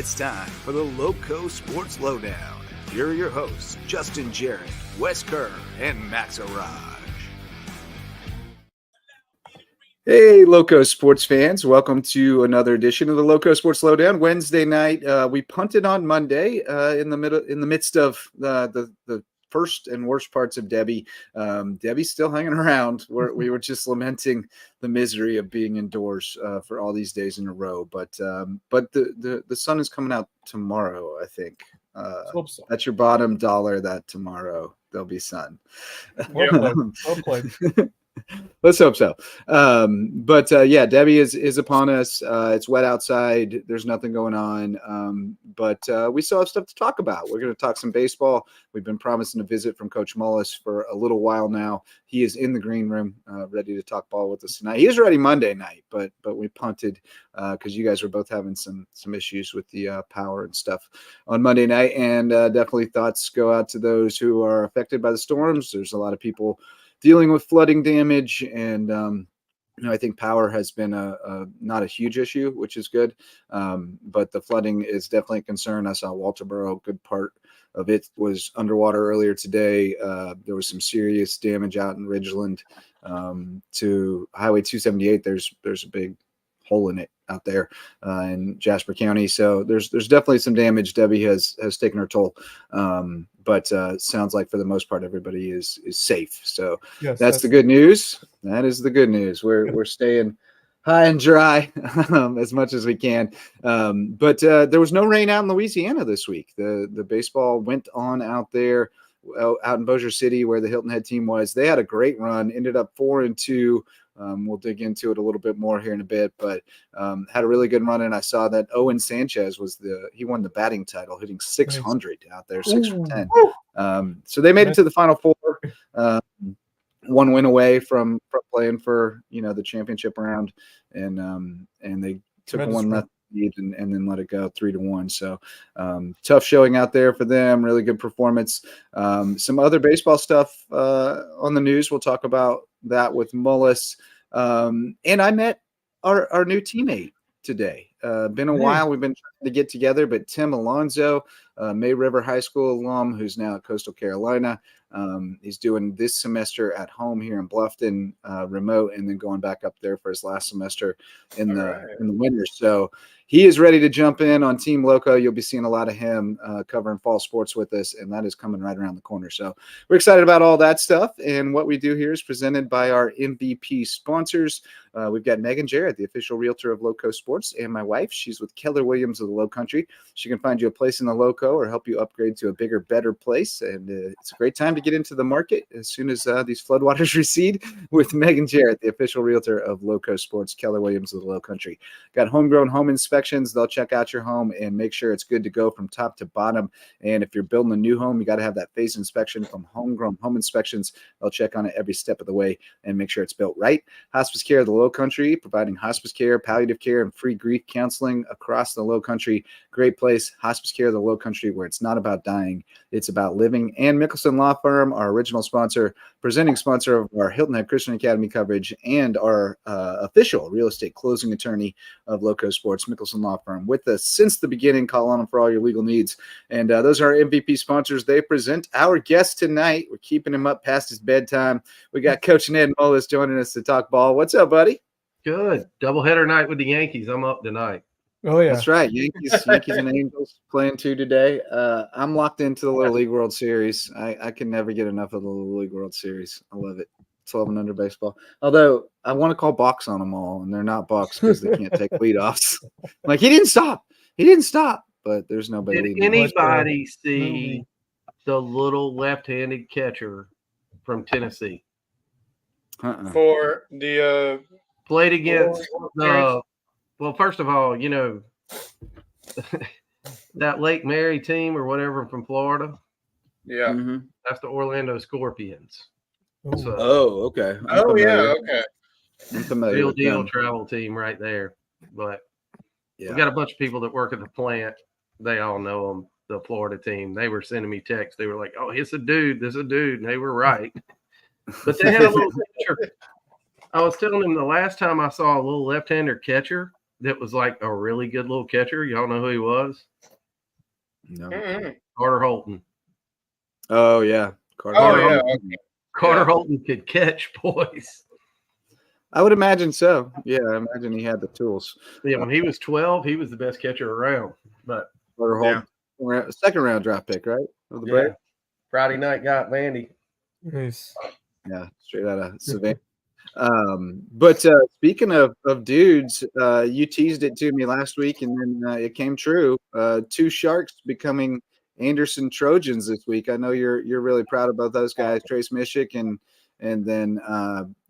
It's time for the LowcoSports Lowdown. Here are your hosts, Justin Jarrett, Wes Kerr, and Max Arraj. Hey, Loco sports fans. Welcome to another edition of the LowcoSports Lowdown. Wednesday night, we punted on Monday in the midst of the first and worst parts of Debbie. Debbie's still hanging around. We were just lamenting the misery of being indoors for all these days in a row. But the sun is coming out tomorrow, I think. Hope so. That's your bottom dollar that tomorrow there'll be sun. Well played. Let's hope so. Yeah, Debbie is upon us. It's wet outside. There's nothing going on. But we still have stuff to talk about. We're going to talk some baseball. We've been promising a visit from Coach Mullis for a little while now. He is in the green room, ready to talk ball with us tonight. He was ready Monday night, but we punted because you guys were both having some issues with the power and stuff on Monday night. And definitely thoughts go out to those who are affected by the storms. There's a lot of people dealing with flooding damage, and I think power has been not a huge issue, which is good, but the flooding is definitely a concern. I saw Walterboro, a good part of it was underwater earlier today. There was some serious damage out in Ridgeland to Highway 278. There's a big hole in it out there in Jasper County. So there's definitely some damage. Debbie has taken her toll. But sounds like for the most part, everybody is safe. So yes, that's the good news. That is the good news. We're staying high and dry as much as we can. But there was no rain out in Louisiana this week. The baseball went on out there, out in Bossier City where the Hilton Head team was. They had a great run, ended up 4-2. We'll dig into it a little bit more here in a bit, but had a really good run. And I saw that Owen Sanchez he won the batting title, hitting 600 out there, 6 for 10. So they made it to the Final Four, one win away from playing for the championship round, and they took one left lead and then let it go 3-1. So tough showing out there for them. Really good performance. Some other baseball stuff on the news. We'll talk about that with Mullis. And I met our new teammate today. Been a while. We've been trying to get together, but Tim Alonzo, May River High School alum who's now at Coastal Carolina. He's doing this semester at home here in Bluffton, remote, and then going back up there for his last semester in the winter. So he is ready to jump in on Team Lowco. You'll be seeing a lot of him covering fall sports with us, and that is coming right around the corner. So we're excited about all that stuff. And what we do here is presented by our MVP sponsors. We've got Megan Jarrett, the official realtor of Lowco Sports, and my wife. She's with Keller Williams of the Low Country. She can find you a place in the Lowco or help you upgrade to a bigger, better place. And it's a great time to get into the market as soon as these floodwaters recede with Megan Jarrett, the official realtor of Lowco Sports, Keller Williams of the Low Country. Got homegrown home inspections. They'll check out your home and make sure it's good to go from top to bottom. And if you're building a new home, you got to have that phase inspection from Homegrown Home Inspections. They'll check on it every step of the way and make sure it's built right. Hospice Care of the Low Country, providing hospice care, palliative care, and free grief counseling across the Low Country. Great place, Hospice Care of the Low Country, where it's not about dying, it's about living. And Mickelson Law Firm, our original sponsor, presenting sponsor of our Hilton Head Christian Academy coverage, and our official real estate closing attorney of Lowco Sports, Mickelson Law Firm, with us since the beginning. Call on them for all your legal needs. And those are our MVP sponsors. They present our guest tonight. We're keeping him up past his bedtime. We got Coach Ned Mullis joining us to talk ball. What's up, buddy? Good. Doubleheader night with the Yankees. I'm up tonight. Oh, yeah. That's right. Yankees and Angels playing two today. I'm locked into the Little League World Series. I can never get enough of the Little League World Series. I love it. 12 and under baseball. Although I want to call balks on them all, and they're not balks because they can't take leadoffs. Like, he didn't stop. But there's nobody. Did anybody see the little left-handed catcher from Tennessee? For the played against the well, first of all, that Lake Mary team or whatever from Florida. Yeah. Mm-hmm. That's the Orlando Scorpions. So, okay. Okay. I'm familiar real with deal them. travel team right there. But Yeah. we got a bunch of people that work at the plant. They all know them, the Florida team. They were sending me texts. They were like, oh, it's a dude. This is a dude. And they were right. But they had a little picture. I was telling them the last time I saw a little left-hander catcher that was like a really good little catcher. Y'all know who he was? No. Carter Holton. Oh yeah. Carter Holton could catch, boys. I would imagine so. Yeah, I imagine he had the tools. Yeah, when he was 12, he was the best catcher around. But Carter Holton, second round draft pick, right? Of the Braves. Friday night got Vandy. Nice. Yeah, straight out of Savannah. But speaking of dudes, you teased it to me last week, and then it came true. 2 Sharks becoming Anderson Trojans this week. I know you're really proud about those guys, Trace Mishick and then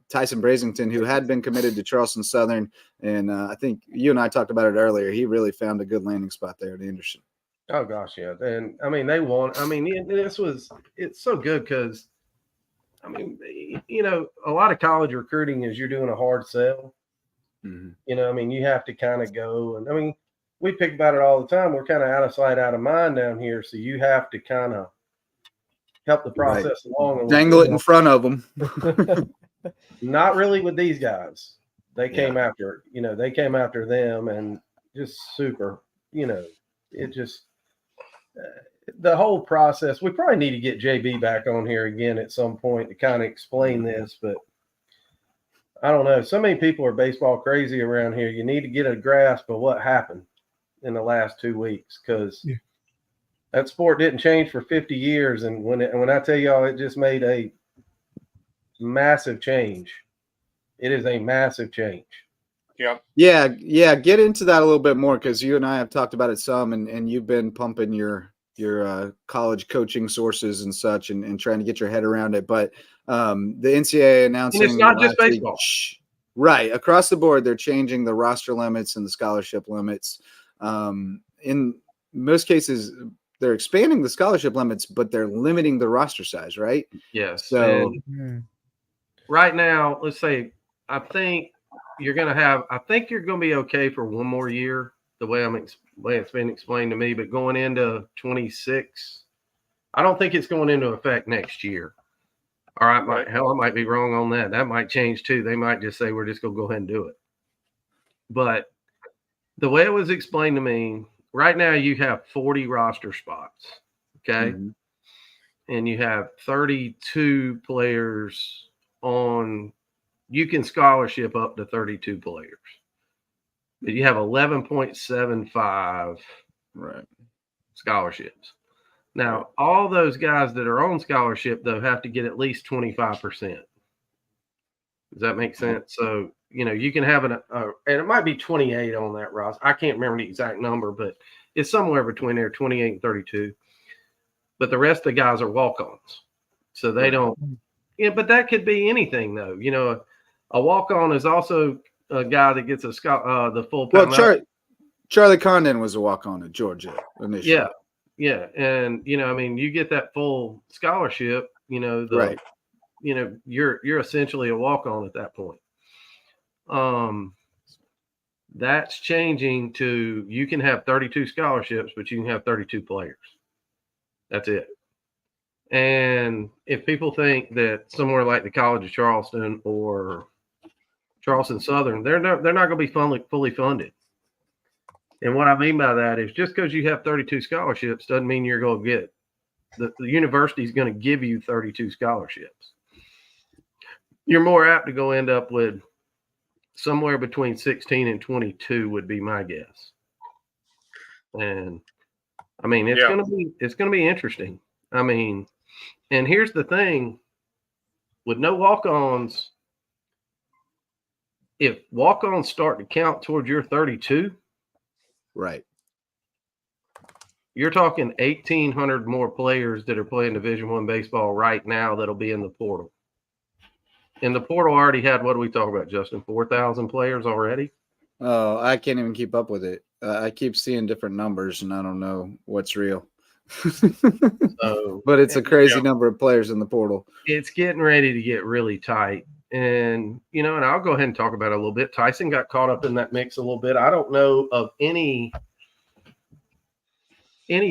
Tyson Brasington, who had been committed to Charleston Southern, and I think you and I talked about it earlier. He really found a good landing spot there at Anderson. Oh gosh, yeah, and I mean they won. I mean it's so good because. I mean, you know, a lot of college recruiting is you're doing a hard sell. Mm-hmm. You know, I mean, you have to kind of go. And I mean, we pick about it all the time. We're kind of out of sight, out of mind down here. So you have to kind of help the process along. Dangle it in front of them. Not really with these guys. They came after, you know, they came after them and just super, you know, it just the whole process. We probably need to get JB back on here again at some point to kind of explain this, but I don't know. So many people are baseball crazy around here. You need to get a grasp of what happened in the last 2 weeks because that sport didn't change for 50 years. And when I tell y'all, it just made a massive change. It is a massive change. Yeah. Get into that a little bit more because you and I have talked about it some, and you've been pumping your college coaching sources and such and trying to get your head around it. But the NCAA announcing, and it's not just baseball. Right. Across the board, they're changing the roster limits and the scholarship limits. In most cases, they're expanding the scholarship limits, but they're limiting the roster size, right? Yes. So right now, let's say, I think you're going to be okay for one more year. The way it's been explained to me, but going into 26, I don't think it's going into effect next year. All right, I might be wrong on that. That might change too. They might just say we're just going to go ahead and do it. But the way it was explained to me, right now you have 40 roster spots, okay, and you have 32 players on. You can scholarship up to 32 players. But you have 11.75 scholarships. Now, all those guys that are on scholarship, though, have to get at least 25%. Does that make sense? So, you know, you can have and it might be 28 on that roster. I can't remember the exact number, but it's somewhere between there, 28 and 32. But the rest of the guys are walk-ons. So they don't – but that could be anything, though. You know, a walk-on is also – a guy that gets the full. Well, Charlie Condon was a walk-on at Georgia initially. Yeah, and you know, I mean, you get that full scholarship. You know, you know, you're essentially a walk-on at that point. That's changing to you can have 32 scholarships, but you can have 32 players. That's it. And if people think that somewhere like the College of Charleston or Charleston Southern, they're not going to be fully funded. And what I mean by that is just because you have 32 scholarships doesn't mean you're going to get the university is going to give you 32 scholarships. You're more apt to go end up with somewhere between 16 and 22 would be my guess. And I mean, it's going to be interesting. I mean, and here's the thing with no walk-ons. If walk-ons start to count towards your 32, right, you're talking 1,800 more players that are playing Division I baseball right now that'll be in the portal. And the portal already had, what do we talk about, Justin? 4,000 players already? Oh, I can't even keep up with it. I keep seeing different numbers, and I don't know what's real. But it's a crazy number of players in the portal. It's getting ready to get really tight. And, you know, and I'll go ahead and talk about it a little bit. Tyson got caught up in that mix a little bit. I don't know of any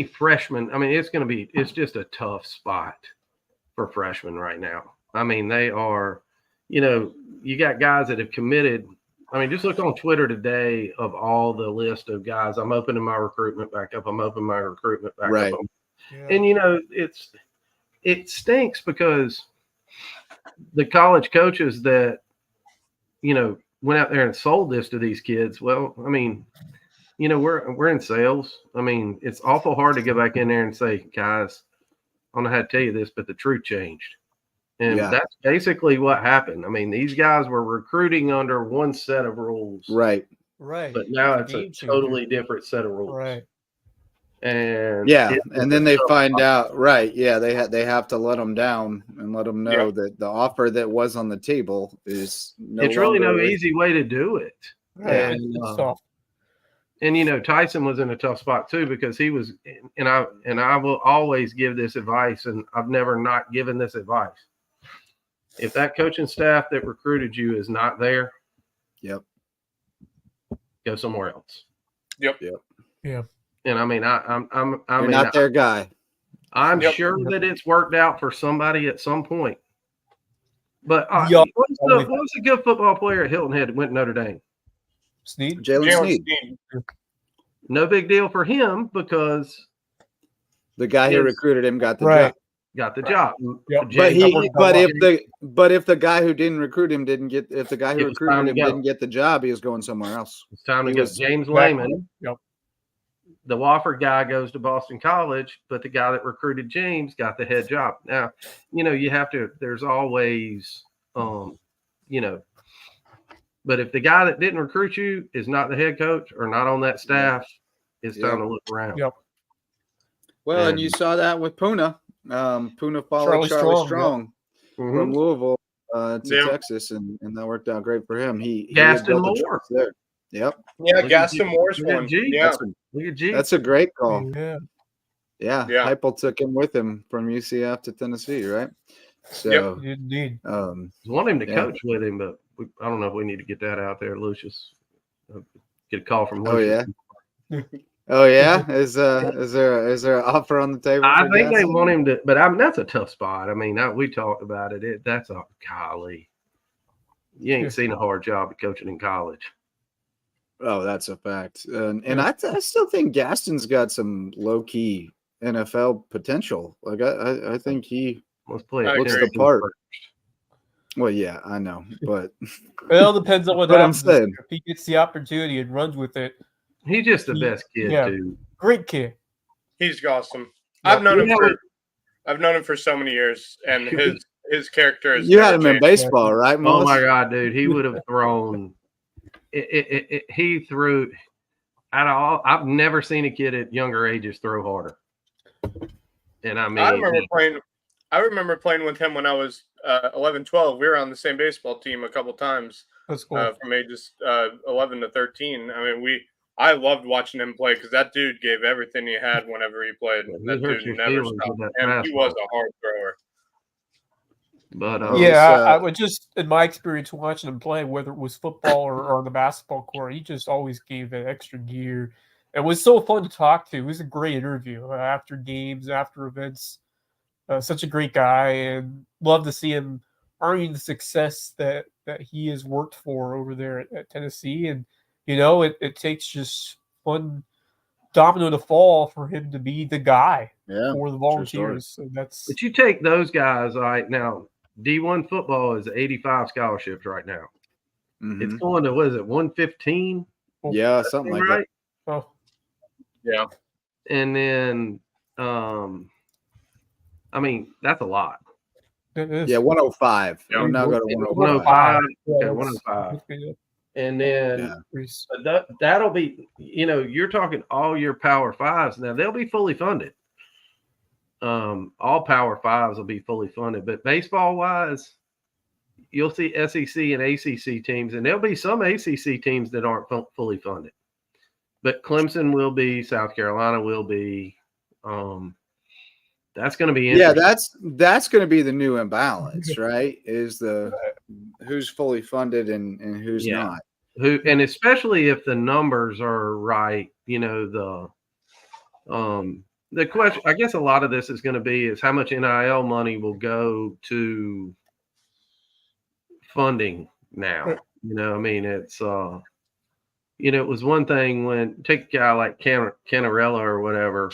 freshman. I mean, it's just a tough spot for freshmen right now. I mean, they are, you know, you got guys that have committed I mean, just look on Twitter today of all the list of guys. I'm opening my recruitment back up. I'm opening my recruitment back Right. up. Yeah. And, you know, it stinks because the college coaches that, you know, went out there and sold this to these kids. Well, I mean, you know, we're in sales. I mean, it's awful hard to go back in there and say, guys, I don't know how to tell you this, but the truth changed. And that's basically what happened. I mean, these guys were recruiting under one set of rules. Right. But now it's a totally different set of rules. Right. And and then they find out, right? Yeah, they have to let them down and let them know that the offer that was on the table is it's really no easy way to do it. Right. And, it's soft. And you know, Tyson was in a tough spot too because he was, and I will always give this advice, and I've never not given this advice. If that coaching staff that recruited you is not there, go somewhere else. Yeah. And I mean, You're not their guy. I'm sure that it's worked out for somebody at some point. But what's a good football player at Hilton Head that went to Notre Dame? Jalen Sneed. No big deal for him because the guy who recruited him got the job. Got the job. Yep. But if the guy who didn't recruit him didn't get the job, he was going somewhere else. It's time to go. James Lehman. Yep. The Wofford guy goes to Boston College, but the guy that recruited James got the head job. Now, you know, you have to, there's always, you know, but if the guy that didn't recruit you is not the head coach or not on that staff, it's time to look around. Yep. Well, and you saw that with Puna. Puna followed Charlie Strong from Louisville to Texas, and that worked out great for him. Gaston Moore. There. Yep. Yeah, Gaston Moore's one. Yeah. Look at G. That's a great call. Yeah. Heupel took him with him from UCF to Tennessee, right? So indeed. Want him to coach with him, but I don't know if we need to get that out there, Lucius. Get a call from Lucius. Oh yeah. Is there an offer on the table? I think they want him to, but that's a tough spot. I mean, we talked about it. That's a golly. You ain't seen a hard job of coaching in college. Oh, that's a fact. And I still think Gaston's got some low key NFL potential. Like I think he looks the part. Well, yeah, I know, but it all depends on what happens. I'm saying. If he gets the opportunity and runs with it, he's just the best kid, too. Great kid. He's awesome. I've known him for so many years, and his character is. You had him in baseball, right, Mullis? Oh my God, dude! He would have thrown. He threw. I've never seen a kid at younger ages throw harder. And I mean, I remember playing with him when I was 11, 12. We were on the same baseball team a couple times. That's cool. From ages 11 to 13. I mean, I loved watching him play because that dude gave everything he had whenever he played. That dude never stopped. And he was a hard thrower. But I would just, in my experience watching him play, whether it was football or on the basketball court, he just always gave that extra gear. It was so fun to talk to. It was a great interview after games, after events. Such a great guy, and love to see him earning the success that he has worked for over there at Tennessee. And you know, it takes just one domino to fall for him to be the guy for the Volunteers. So but you take those guys right now. D1 football is 85 scholarships right now. Mm-hmm. It's going to, what is it, 115? Yeah, something like that. Oh, yeah. And then, I mean, that's a lot. It is. Yeah, 105. Yeah. We'll now go to 105. Yeah, 105. And then that'll be, you know, you're talking all your Power Fives. Now, they'll be fully funded. All Power Fives will be fully funded. But baseball-wise, you'll see SEC and ACC teams, and there'll be some ACC teams that aren't fully funded. But Clemson will be, South Carolina will be. That's going to be interesting. Yeah, that's going to be the new imbalance, right? Is the who's fully funded and who's not. And especially if the numbers are right, you know, the question, I guess a lot of this is going to be is how much NIL money will go to funding now. You know, I mean, it's you know, it was one thing when take a guy like Canarella or whatever.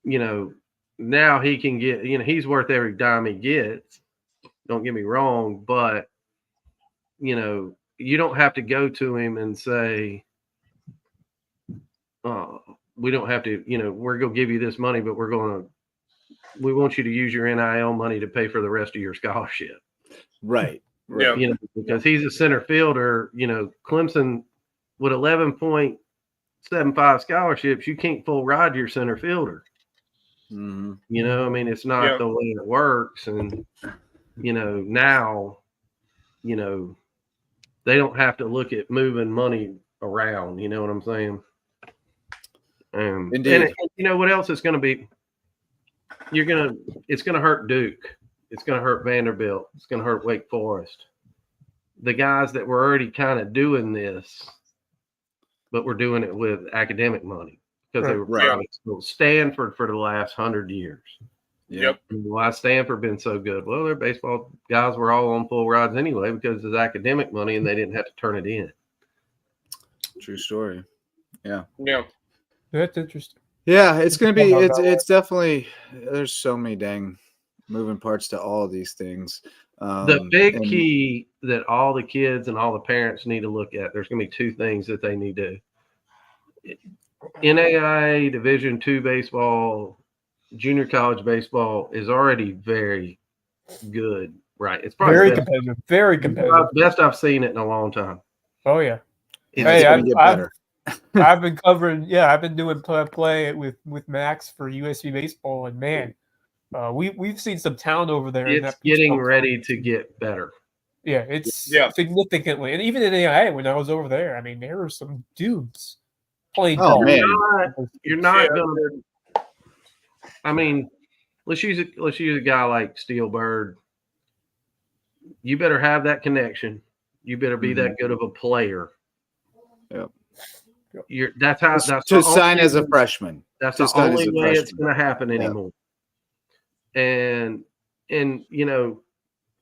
You know, now he can get. You know, he's worth every dime he gets. Don't get me wrong, but you know, you don't have to go to him and say, we don't have to, you know, we're going to give you this money, but we want you to use your NIL money to pay for the rest of your scholarship. Right. Yeah. You know, because he's a center fielder, you know, Clemson with 11.75 scholarships, you can't full ride your center fielder. Mm-hmm. You know, I mean, it's not the way it works. And, you know, now, you know, they don't have to look at moving money around. You know what I'm saying? Indeed. And you know what else it's going to be? It's going to hurt Duke. It's going to hurt Vanderbilt. It's going to hurt Wake Forest. The guys that were already kind of doing this, but we're doing it with academic money because they were private schools. Stanford for the last 100 years. Yep. Why Stanford been so good? Well, their baseball guys were all on full rides anyway because it's academic money and they didn't have to turn it in. True story. Yeah. Yeah. That's interesting. Yeah, it's going to be, it's definitely, there's so many dang moving parts to all of these things. The big key that all the kids and all the parents need to look at, there's going to be two things that they need to. NAIA Division II baseball, junior college baseball is already very good, right? It's probably very competitive. Very competitive. Best I've seen it in a long time. Oh, yeah. It's going to get better. I've been covering, I've been doing play with Max for USC baseball, and man, we've seen some talent over there. It's getting ready to get better. Yeah, it's significantly, and even in AI when I was over there, I mean, there were some dudes playing ball. Man, you're not going to. I mean, let's use a guy like Steelbird. You better have that connection. You better be that good of a player. Yep. That's how to sign as a freshman. That's the only way it's going to happen anymore. And you know,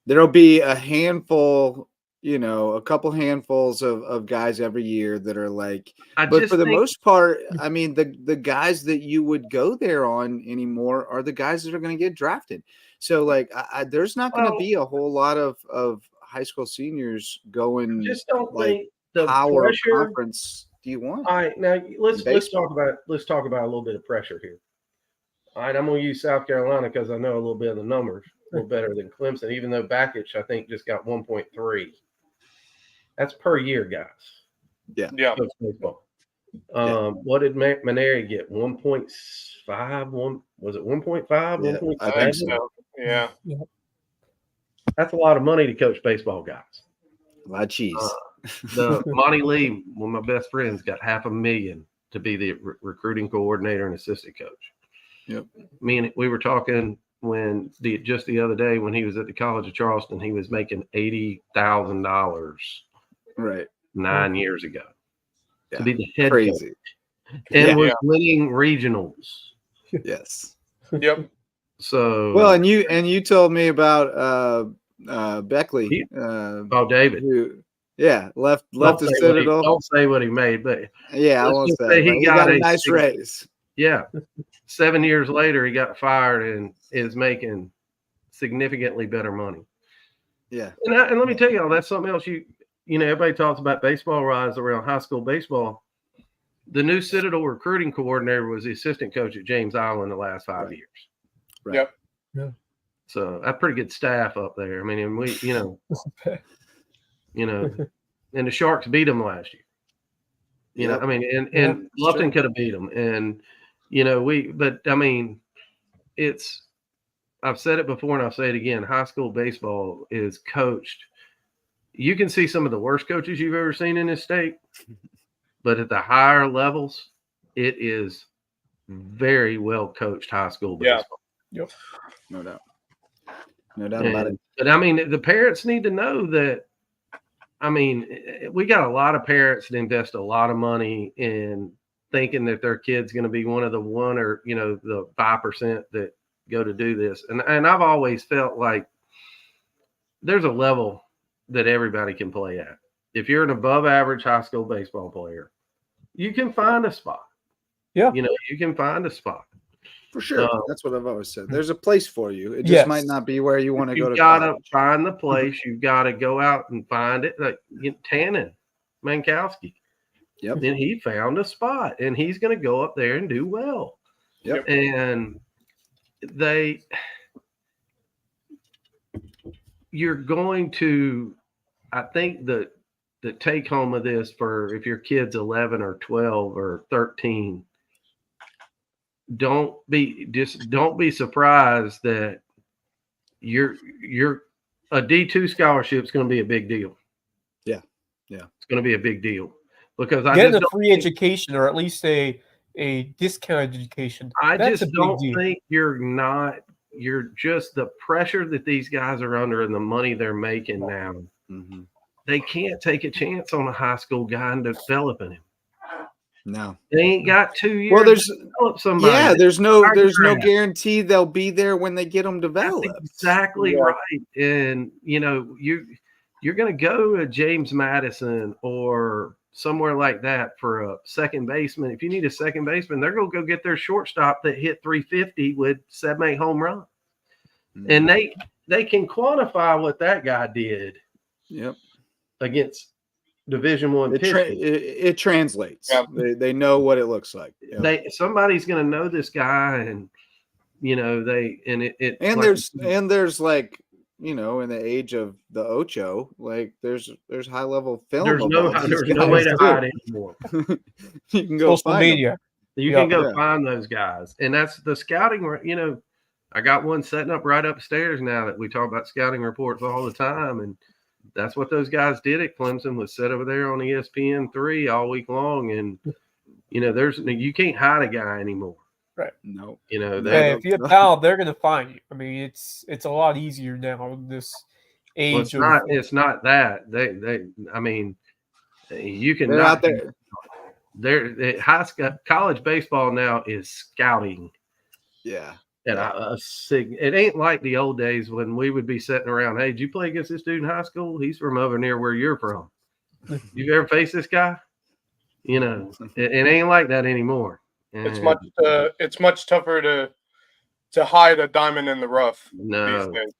there'll be a handful, you know, a couple handfuls of guys every year that are like, but for the most part, I mean, the guys that you would go there on anymore are the guys that are going to get drafted. So like, there's not going to be a whole lot of high school seniors going. Just don't like think the power pressure, conference. Do you want? All right, now let's talk about a little bit of pressure here. All right, I'm going to use South Carolina because I know a little bit of the numbers, a little better than Clemson, even though Bakich, I think, just got 1.3. That's per year, guys. Yeah. Baseball. What did Maneri get? 1.5? Was it 1.5? 1.5? I think so. Yeah. That's a lot of money to coach baseball guys. A lot of cheese. The Monty Lee, one of my best friends, got $500,000 to be the recruiting coordinator and assistant coach. Yep. We were talking just the other day when he was at the College of Charleston, he was making $80,000 right 9 years ago to be the head crazy coach. And was winning regionals. Yes. Yep. So well, and you told me about Beckley. David. Who, left the Citadel. Don't say what he made, but I won't say. He got a nice raise. Yeah. 7 years later, he got fired and is making significantly better money. Yeah. And let me tell you, that's something else. You know, everybody talks about baseball rise around high school baseball. The new Citadel recruiting coordinator was the assistant coach at James Island the last 5 years. Right. Yep. Yeah. So a pretty good staff up there. I mean, and we, and the Sharks beat them last year. You know, I mean, and Lupton could have beat them. And, but I mean, I've said it before and I'll say it again. High school baseball is coached. You can see some of the worst coaches you've ever seen in this state, but at the higher levels, it is very well coached high school baseball. Yep. No doubt about it. But I mean, the parents need to know that. I mean, we got a lot of parents that invest a lot of money in thinking that their kid's going to be one of the the 5% that go to do this. And I've always felt like there's a level that everybody can play at. If you're an above average high school baseball player, you can find a spot. Yeah. You can find a spot. For sure. That's what I've always said. There's a place for you. It just might not be where you want to go to college. You got to college. find the place. You've got to go out and find it. Like Tannen Mankowski. Yep. And he found a spot, and he's going to go up there and do well. Yep. And you're going to, I think the take home of this for if your kid's 11 or 12 or 13, don't be surprised that you're a D2 scholarship is going to be a big deal. Yeah. It's going to be a big deal because getting a free education or at least a discounted education. I just don't think you're just the pressure that these guys are under and the money they're making now. Mm-hmm. They can't take a chance on a high school guy and developing him. No, they ain't got 2 years. Well, there's to develop somebody. Yeah, there's no guarantee they'll be there when they get them developed. That's exactly right. And you're going to go to James Madison or somewhere like that for a second baseman. If you need a second baseman, they're going to go get their shortstop that hit 350 with 7-8 home runs. Mm-hmm. And they can quantify what that guy did. Yep. Against Division I pitching. It translates. Yeah. They know what it looks like. Yeah. Somebody's going to know this guy, and there's like in the age of the Ocho, like there's high level film. There's no way to hide it anymore. You can go social media. You can go find those guys, and that's the scouting. I got one setting up right upstairs now that we talk about scouting reports all the time, and that's what those guys did at Clemson, was sit over there on ESPN3 all week long. And, you can't hide a guy anymore. Right. No. If you have talent, they're going to find you. I mean, it's a lot easier now in this age. It's not that. You can they're out there. College baseball now is scouting. Yeah. And it ain't like the old days when we would be sitting around. Hey, did you play against this dude in high school? He's from over near where you're from. You ever faced this guy? It ain't like that anymore. And it's much tougher to hide a diamond in the rough. No, these days.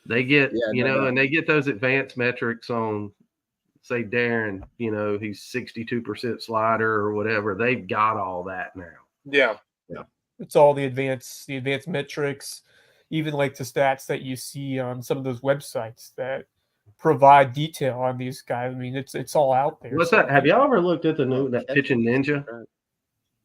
They get and they get those advanced metrics on, say, Darren. He's 62% slider or whatever. They've got all that now. Yeah. It's all the advanced metrics, even like the stats that you see on some of those websites that provide detail on these guys. I mean, it's all out there. What's that? Have y'all ever looked at that Pitching Ninja?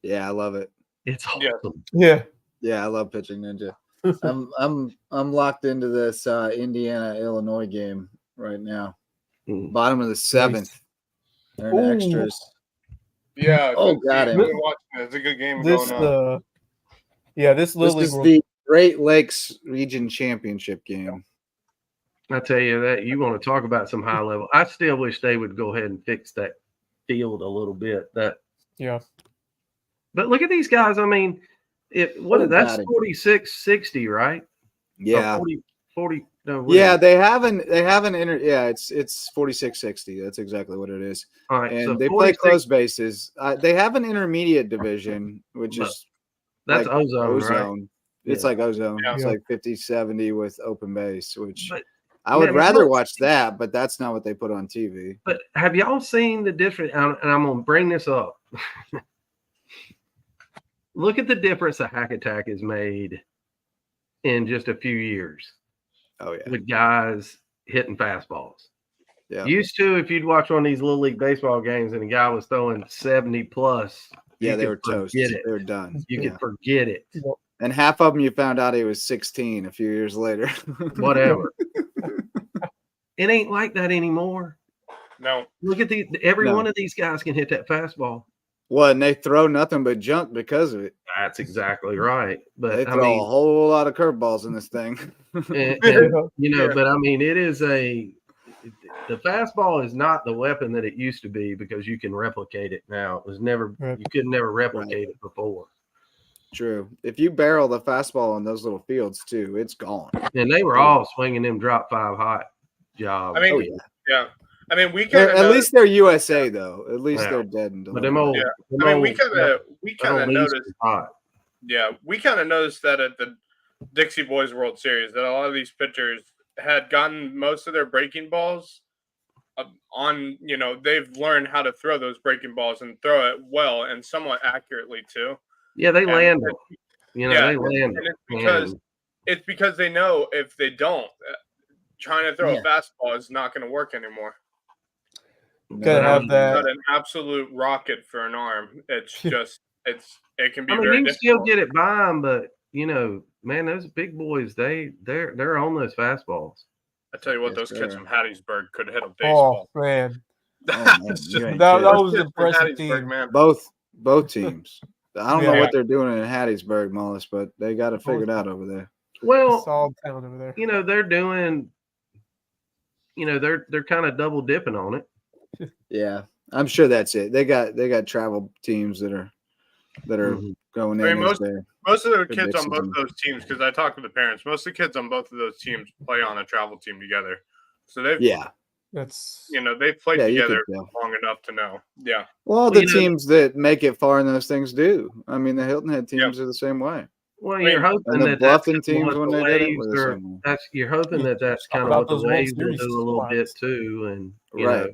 Yeah, I love it. It's awesome. Yeah, I love Pitching Ninja. I'm locked into this Indiana-Illinois game right now. Bottom of the 7th. They're in extras. Yeah. Oh, got it. It's a good game going on. This is the Great Lakes Region Championship game. I tell you that you want to talk about some high level. I still wish they would go ahead and fix that field a little bit. But look at these guys. I mean, that's 46-60, right? Yeah. 40. No, they haven't it's 46-60. That's exactly what it is. All right, and they play close bases. They have an intermediate division, which is that's like ozone, right? It's like ozone. Yeah. It's like 50-70 with open base, which I would rather watch that, but that's not what they put on TV. But have y'all seen the difference? And I'm going to bring this up. Look at the difference a hack attack has made in just a few years. Oh, yeah. With guys hitting fastballs. Yeah. Used to, if you'd watch one of these little league baseball games and a guy was throwing 70 plus, they were toast. They were done. You could forget it. And half of them you found out he was 16 a few years later. Whatever. It ain't like that anymore. No. Look at every one of these guys can hit that fastball. Well, and they throw nothing but junk because of it. That's exactly right. But they throw a whole lot of curveballs in this thing. But I mean, it is the fastball is not the weapon that it used to be because you can replicate it now. It was never, you could never replicate it before. True. If you barrel the fastball in those little fields too, it's gone. And they were all swinging them drop 5 hot. job. I mean, Oh, yeah. yeah. I mean, we kind of At least they're USA though. At least Yeah. they're dead and But them old, I mean, we kind of noticed. Hot. Yeah, we kind of noticed that at the Dixie Boys World Series that a lot of these pitchers had gotten most of their breaking balls on. They've learned how to throw those breaking balls and throw it well and somewhat accurately too. Yeah, they land them. They land them. And it's because they know if they don't, trying to throw a fastball is not going to work anymore. Gotta have that. Not an absolute rocket for an arm. It's just it can be. I mean, very you can difficult. still get it by them, but man, those big boys, they're on those fastballs. I tell you what, Yes, those kids sir. from Hattiesburg could hit a baseball. Oh man, Oh, man, you ain't that kidding. was an impressive team. Man. Both teams. I don't know Yeah. what they're doing in Hattiesburg, Mullis, but they got it figured out over there. Well, Solid talent over there. they're doing, they're kind of double dipping on it. Yeah, I'm sure that's it. They got travel teams that are going in. I mean, most of the Good kids mix on of both them. of those teams, because I talked to the parents, most of the kids on both of those teams play on a travel team together. So they've That's they've played you together could tell. long enough to know. Yeah. Well, the teams that make it far in those things do. I mean, the Hilton Head teams are the same way. Well, I mean, you're hoping And the that that's Bluffton teams what when the they did it Waves were the are. same way. You're hoping that that's Talk kind of about what the those World Waves will Series do a little bit squads. too, and Right.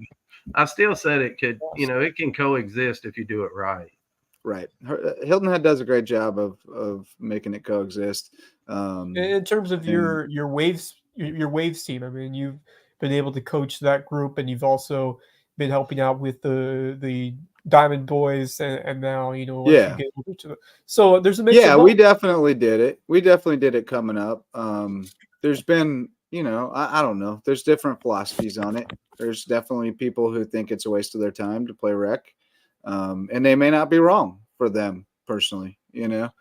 I still said it could, it can coexist if you do it right. Right. Hilton Head does a great job of making it coexist. in terms of your waves team. I mean, you've been able to coach that group, and you've also been helping out with the Diamond Boys, and now so there's a mix. Yeah, of we definitely did it. We definitely did it coming up. There's been, I don't know. There's different philosophies on it. There's definitely people who think it's a waste of their time to play rec. And they may not be wrong for them personally, but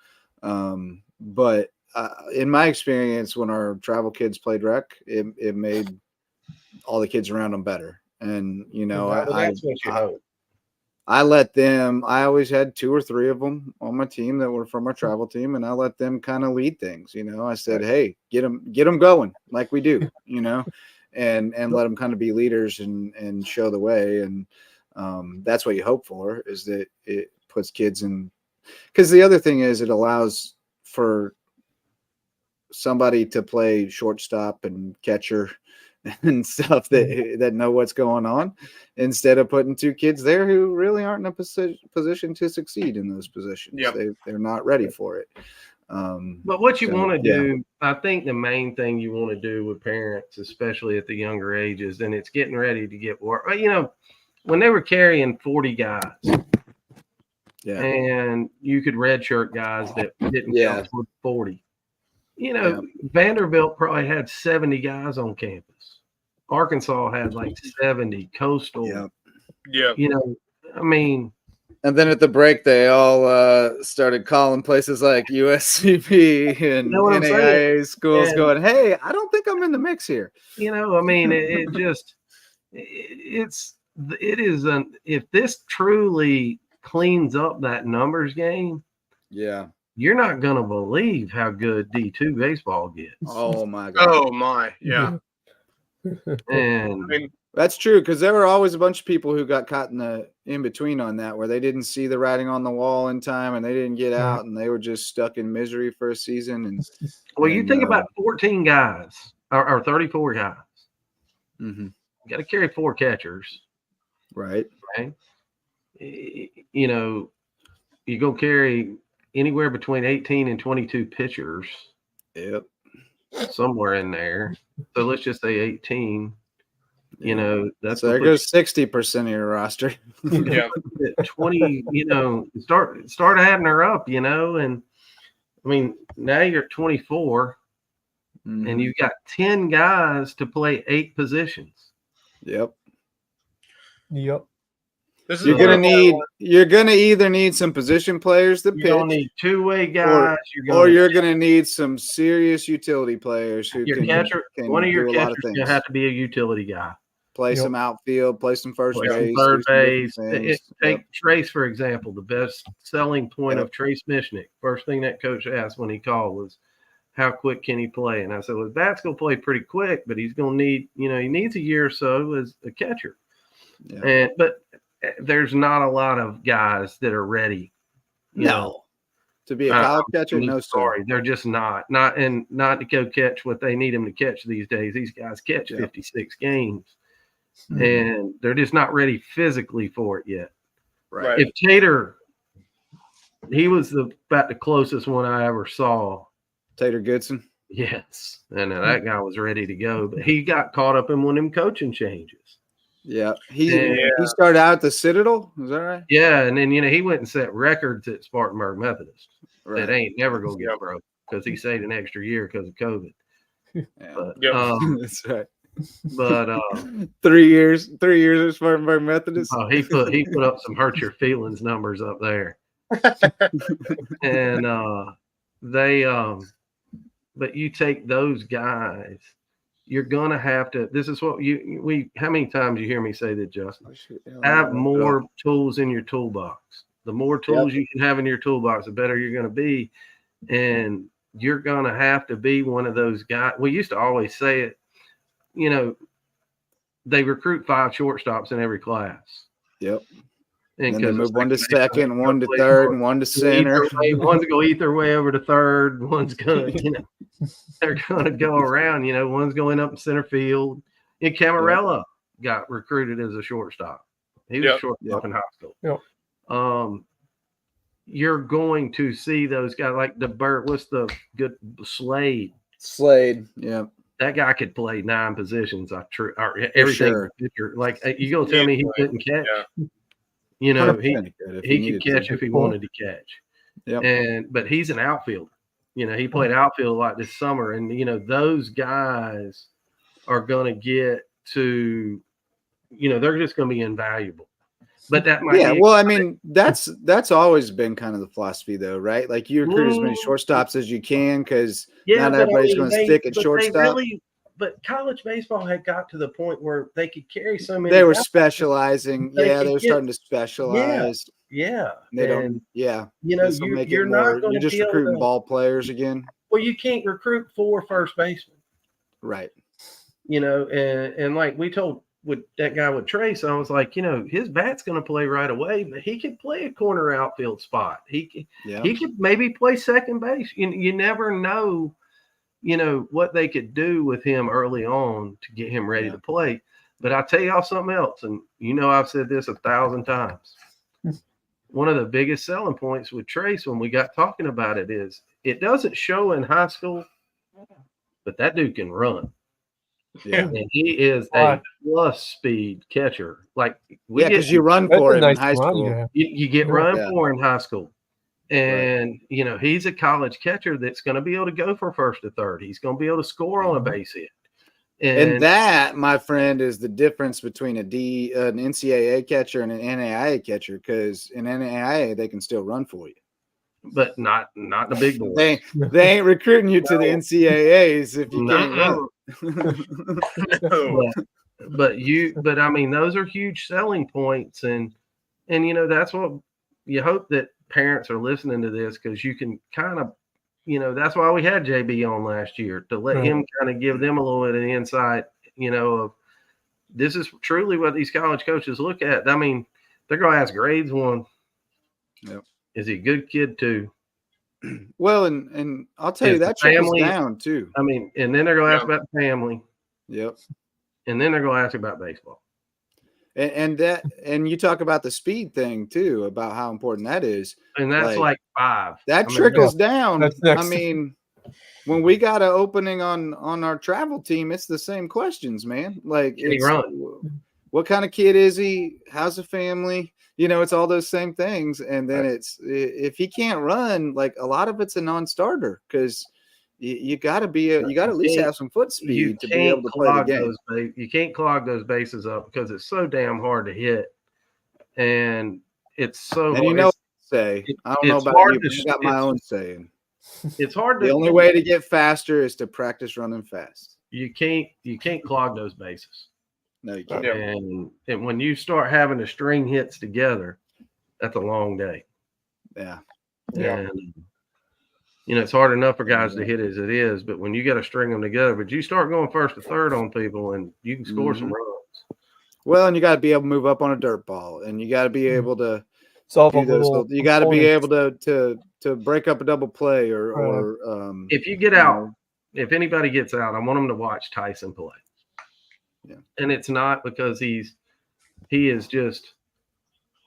in my experience, when our travel kids played rec, it made all the kids around them better. And, That's what you hope. I let them, I always had 2 or 3 of them on my team that were from our travel team, and I let them kind of lead things. I said, hey, get them going like we do, and let them kind of be leaders and show the way. And that's what you hope for, is that it puts kids in, because the other thing is it allows for somebody to play shortstop and catcher and stuff that know what's going on, instead of putting 2 kids there who really aren't in a position to succeed in those positions. Yep. They're not ready for it. But what you want to do, I think the main thing you want to do with parents, especially at the younger ages, and it's getting ready to get work. When they were carrying 40 guys, and you could redshirt guys that didn't count for 40. Vanderbilt probably had 70 guys on campus. Arkansas had like 70. Coastal. Yeah. I mean. And then at the break, they all started calling places like USCP and NAIA schools going, hey, I don't think I'm in the mix here. I mean, it is if this truly cleans up that numbers game, you're not going to believe how good D2 baseball gets. Oh, my God. Oh, my. Yeah. And I mean, that's true, because there were always a bunch of people who got caught in between on that, where they didn't see the writing on the wall in time and they didn't get out, and they were just stuck in misery for a season. And you think about 14 guys or 34 guys. Mm-hmm. You got to carry 4 catchers. Right. You go carry anywhere between 18 and 22 pitchers. Yep. Somewhere in there. So let's just say 18. That's so there goes 60% of your roster. 20. Start adding her up. And I mean, now you're at 24, and you've got 10 guys to play 8 positions. Yep. You're gonna either need some position players to pitch. You're gonna need 2-way guys, or you're gonna need some serious utility players who can one of your catchers is gonna have to be a utility guy. Play some outfield, play some first base, third base. Take Trace, for example. The best selling point of Trace Mishnick. First thing that coach asked when he called was, how quick can he play? And I said, well, Bat's going to play pretty quick, but he's going to need, he needs a year or so as a catcher. Yeah. But there's not a lot of guys that are ready. To be a college catcher, no, sorry, they're just not to go catch what they need them to catch these days. These guys catch 56 games, and they're just not ready physically for it yet. Right. If Tater, he was about the closest one I ever saw. Tater Goodson. Yes, and that guy was ready to go, but he got caught up in one of them coaching changes. Yeah, he started out at the Citadel. Is that right? Yeah, and then he went and set records at Spartanburg Methodist. Right. That ain't never gonna get broke because he stayed an extra year because of COVID. Yeah. But, that's right. But 3 years at Spartanburg Methodist. he put up some hurt your feelings numbers up there, and they but you take those guys. You're gonna have to. This is what how many times you hear me say that, Justin? Have more tools in your toolbox. The more tools you can have in your toolbox, the better you're gonna be. And you're gonna have to be one of those guys. We used to always say it. They recruit 5 shortstops in every class. Yep. And they move one to second, one to third, and one to center. One's going to eat their way over to third. One's going to, they're going to go around. One's going up in center field. And Camarella got recruited as a shortstop. He was a shortstop in high school. Yep. You're going to see those guys like what's the good Slade? Yeah. That guy could play 9 positions. Everything. Sure. Like you gonna tell me he couldn't catch? Yeah. He could catch if he wanted to catch. Yeah. But he's an outfielder. He played outfield a lot this summer, and those guys are going to get to, they're just going to be invaluable. But that might that's always been kind of the philosophy, though, right? Like you recruit as many shortstops as you can because not everybody's going to stick at shortstop. But college baseball had got to the point where they could carry so many. They were specializing. They were starting to specialize. Yeah. They don't. Yeah. You're not going to just recruiting ball players again. Well, you can't recruit 4 first basemen. Right. And like we told with that guy with Trace, I was like, his bat's going to play right away, but he could play a corner outfield spot. He could maybe play second base. You never know. What they could do with him early on to get him ready to play. But I'll tell y'all something else. And I've said this 1,000 times. One of the biggest selling points with Trace when we got talking about it is it doesn't show in high school, but that dude can run. Yeah. And he is a plus speed catcher. Like because you run for him in high school. Yeah. You get run for in high school. And, he's a college catcher that's going to be able to go for first to third. He's going to be able to score on a base hit. And that, my friend, is the difference between an NCAA catcher and an NAIA catcher, because in NAIA, they can still run for you. But not the big boys. They ain't recruiting you to the NCAAs if you can't run. But I mean, those are huge selling points. And that's what you hope that parents are listening to this, because you can kind of, that's why we had JB on last year, to let him kind of give them a little bit of insight, of this is truly what these college coaches look at. I mean, they're going to ask grades 1. Yep. Is he a good kid 2? Well, and I'll tell you that trickles down too. I mean, and then they're going to ask about the family. Yep. And then they're going to ask about baseball. And you talk about the speed thing too, about how important that is. And that's like 5. That trickles down. I mean, when we got an opening on our travel team, it's the same questions, man. Like, what kind of kid is he? How's the family? It's all those same things. And then it's, if he can't run, like a lot of it's a non-starter, because you got to at least have some foot speed to be able to play the game. You can't clog those bases up because it's so damn hard to hit, and it's so. And I don't know about you, but I got my own saying. It's hard. The only way to get faster is to practice running fast. You can't clog those bases. No, you can't. And when you start having to string hits together, that's a long day. Yeah. And it's hard enough for guys to hit as it is, but when you got to string them together, but you start going first to third on people and you can score some runs. Well, and you got to be able to move up on a dirt ball, and you got to be able to solve do those. You got to be able to break up a double play or if you get out, if anybody gets out, I want them to watch Tyson play. Yeah, and it's not because he is just.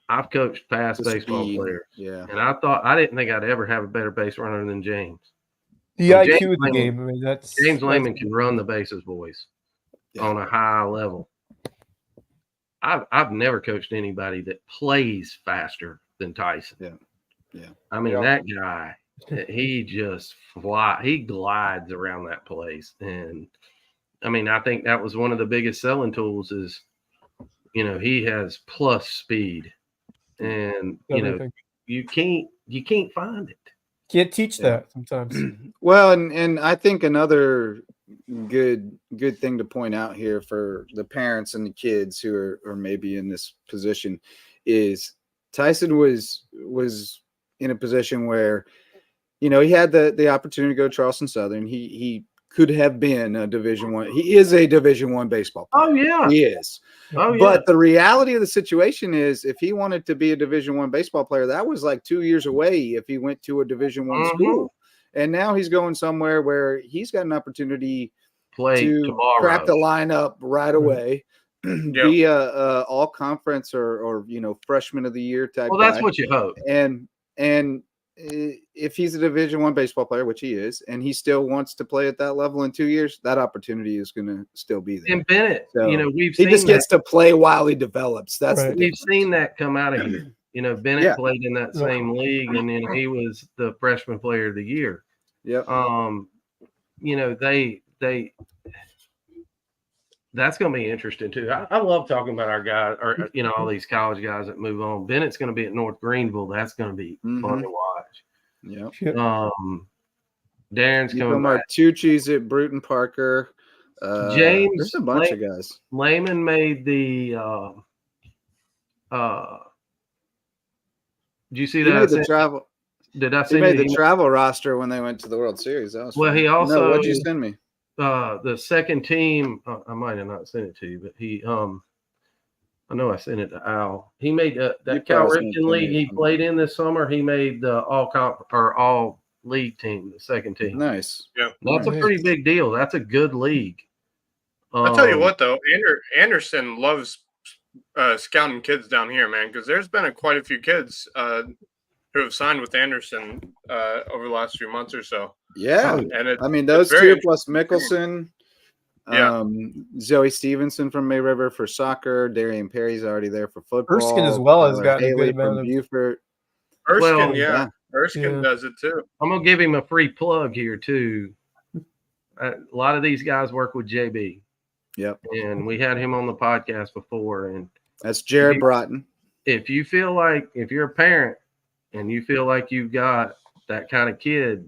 I've coached past baseball players, and I didn't think I'd ever have a better base runner than James. The IQ of the game. I mean, James Lehman can run the bases, boys, on a high level. I've never coached anybody that plays faster than Tyson. Yeah. I mean, that guy, he just he glides around that place, and I mean, I think that was one of the biggest selling tools is, he has plus speed. And you can't find it. Can't teach that sometimes. Well, and I think another good thing to point out here for the parents and the kids who are maybe in this position is Tyson was in a position where he had the opportunity to go to Charleston Southern. He could have been a Division I. He is a Division I baseball player. Oh yeah, he is. Oh yeah. But the reality of the situation is, if he wanted to be a Division I baseball player, that was like 2 years away if he went to a Division I school. And now he's going somewhere where he's got an opportunity to crack the lineup right away, be a all conference or freshman of the year type. Well, that's what you hope. And if he's a Division I baseball player, which he is, and he still wants to play at that level in 2 years, that opportunity is going to still be there. And Bennett, we've seen he just gets to play while he develops. That's we've seen that come out of here. Bennett played in that same league, and then he was the freshman player of the year. Yep. They that's going to be interesting too. I love talking about our guys, or all these college guys that move on. Bennett's going to be at North Greenville. That's going to be fun to watch. Yeah. Darren's coming back. Martucci's at Bruton Parker. James, there's a bunch of guys. Lehman made the. Did you see that? He made the travel. Did I see? He made the travel roster when they went to the World Series. That was well. Fun. He also. No, what'd you send me? The second team, I might have not sent it to you, but he, I know I sent it to Al. He made that Cal Ripken League he played in this summer. He made the all league team, the second team. Nice. Yeah, that's a pretty big deal. That's a good league. I'll tell you what, though, Anderson loves scouting kids down here, man, because there's been quite a few kids who have signed with Anderson over the last few months or so. Yeah, and those two plus Mickelson, Zoe Stevenson from May River for soccer, Darian Perry's already there for football. Erskine as well has gotten Haley a good amount from Buford. Erskine, Erskine does it too. I'm gonna give him a free plug here too. A lot of these guys work with JB. Yep, and we had him on the podcast before, and that's Jarrett Broughton. If you feel like if you're a parent and you feel like you've got that kind of kid,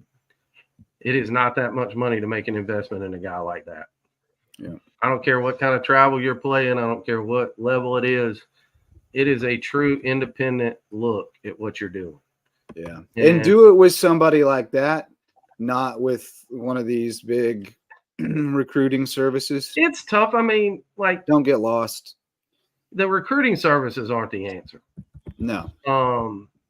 it is not that much money to make an investment in a guy like that. Yeah. I don't care what kind of travel you're playing. I don't care what level it is. It is a true independent look at what you're doing. Yeah. And do it with somebody like that, not with one of these big recruiting services. It's tough. I mean, don't get lost. The recruiting services aren't the answer. No.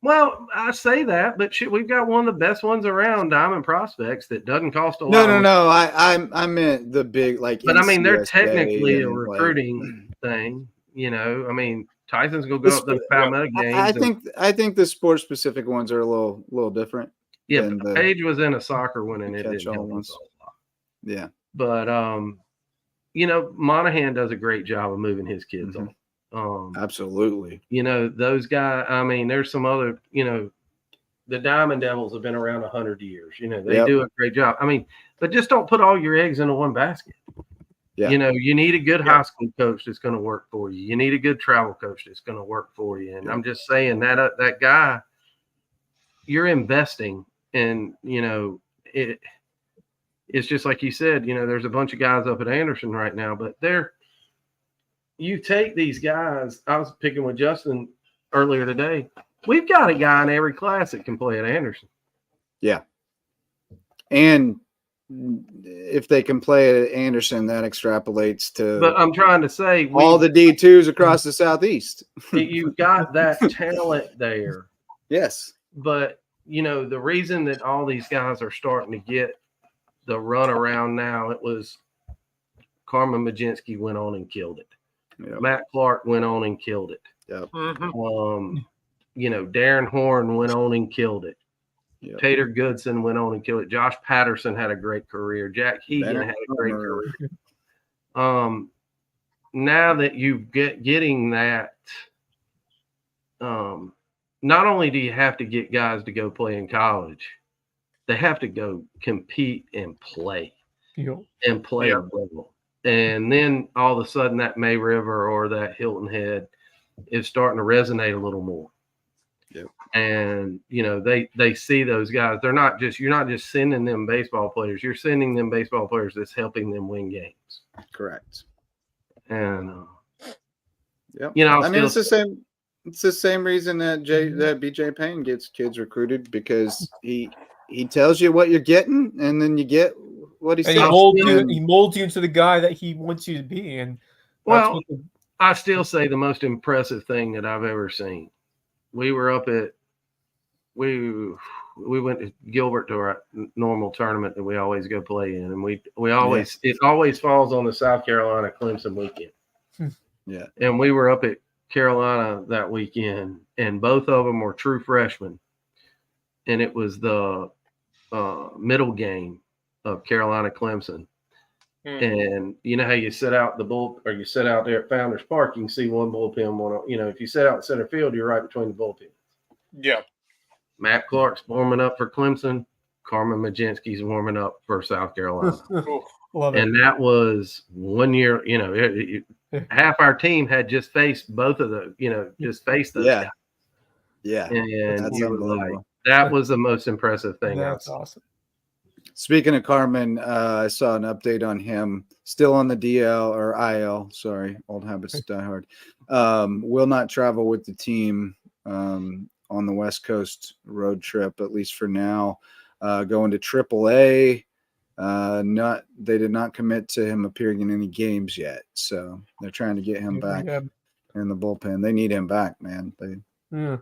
Well, I say that, but we've got one of the best ones around, Diamond Prospects, that doesn't cost a lot. No. I meant the big But I mean, they're technically a recruiting thing. I mean, Tyson's gonna go up to the Palmetto games. I think the sports specific ones are a little different. Yeah, but Paige was in a soccer one, and it didn't help us a lot. Yeah, but Monahan does a great job of moving his kids on. Absolutely. Those guys, I mean, there's some other, the Diamond Devils have been around 100 years. They do a great job. I mean, but just don't put all your eggs into one basket. Yeah. You need a good high school coach that's going to work for you. You need a good travel coach that's going to work for you. And I'm just saying that guy, you're investing in, it's just like you said, there's a bunch of guys up at Anderson right now, but you take these guys. I was picking with Justin earlier today. We've got a guy in every class that can play at Anderson. Yeah. And if they can play at Anderson, that extrapolates to But I'm trying to say all the D2s across the Southeast. you've got that talent there. Yes. But, the reason that all these guys are starting to get the run around now, it was Carmen Majinski went on and killed it. Yep. Matt Clark went on and killed it. Yep. Darren Horn went on and killed it. Yep. Tater Goodson went on and killed it. Josh Patterson had a great career. Jack Hegan had a great career. Now that you getting that, not only do you have to get guys to go play in college, they have to go compete and play. Yep. And play well. And then all of a sudden that May River or that Hilton Head is starting to resonate a little more. Yep. And they see those guys. You're not just sending them baseball players. You're sending them baseball players that's helping them win games. Correct. And yeah, it's the same. It's the same reason that BJ Payne gets kids recruited, because he tells you what you're getting, and then you get what he says. He molds you into the guy that he wants you to be. And I still say the most impressive thing that I've ever seen. We were up at we went to Gilbert to our normal tournament that we always go play in, and we always it always falls on the South Carolina Clemson weekend. Yeah, and we were up at Carolina that weekend, and both of them were true freshmen, and it was the middle game of Carolina Clemson. And you know how you sit out you sit out there at Founders Park, you can see one bullpen, if you sit out in center field, you're right between the bullpens. Yeah. Matt Clark's warming up for Clemson. Carmen Majinski's warming up for South Carolina. Love it. And that was 1 year, half our team had just faced both of those guys. Yeah. And That's you were unbelievable. like, that was the most impressive thing. That's awesome. Speaking of Carmen, I saw an update on him. Still on the DL or IL. Sorry, old habits die hard. Will not travel with the team on the West Coast road trip, at least for now. Going to AAA. They did not commit to him appearing in any games yet, so they're trying to get him back in the bullpen. They need him back, man.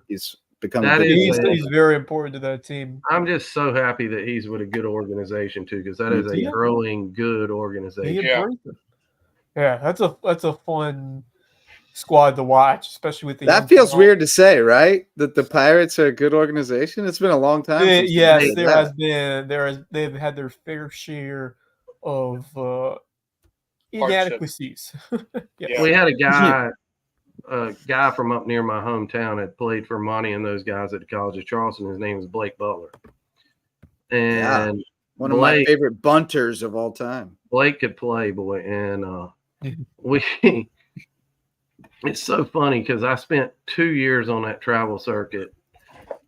He's become he's very important to that team. I'm just so happy that he's with a good organization too, because that is a growing good organization. Yeah, that's a fun squad to watch, especially with the that feels weird to say, right? That the Pirates are a good organization. It's been a long time. They've had their fair share of inadequacies. We had a guy from up near my hometown had played for Monty and those guys at the College of Charleston. His name was Blake Butler. And one of my favorite bunters of all time. Blake could play, boy. And it's so funny because I spent 2 years on that travel circuit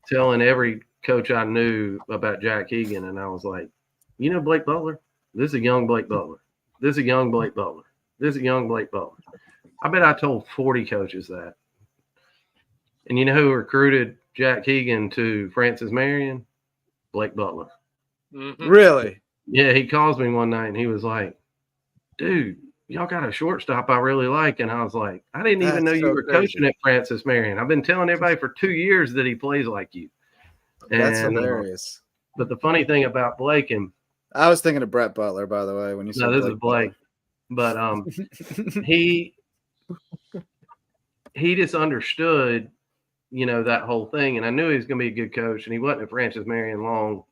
telling every coach I knew about Jack Hegan. And I was like, Blake Butler? This is a young Blake Butler. This is a young Blake Butler. This is a young Blake Butler. I bet I told 40 coaches that. And you know who recruited Jack Hegan to Francis Marion? Blake Butler. Mm-hmm. Really? Yeah, he calls me one night and he was like, dude, y'all got a shortstop I really like. And I was like, I didn't even know you were coaching at Francis Marion. I've been telling everybody for 2 years that he plays like you. That's hilarious. But the funny thing about Blake, and I was thinking of Brett Butler, by the way, when you said this is Blake. But he just understood, that whole thing. And I knew he was going to be a good coach, and he wasn't at Francis Marion long.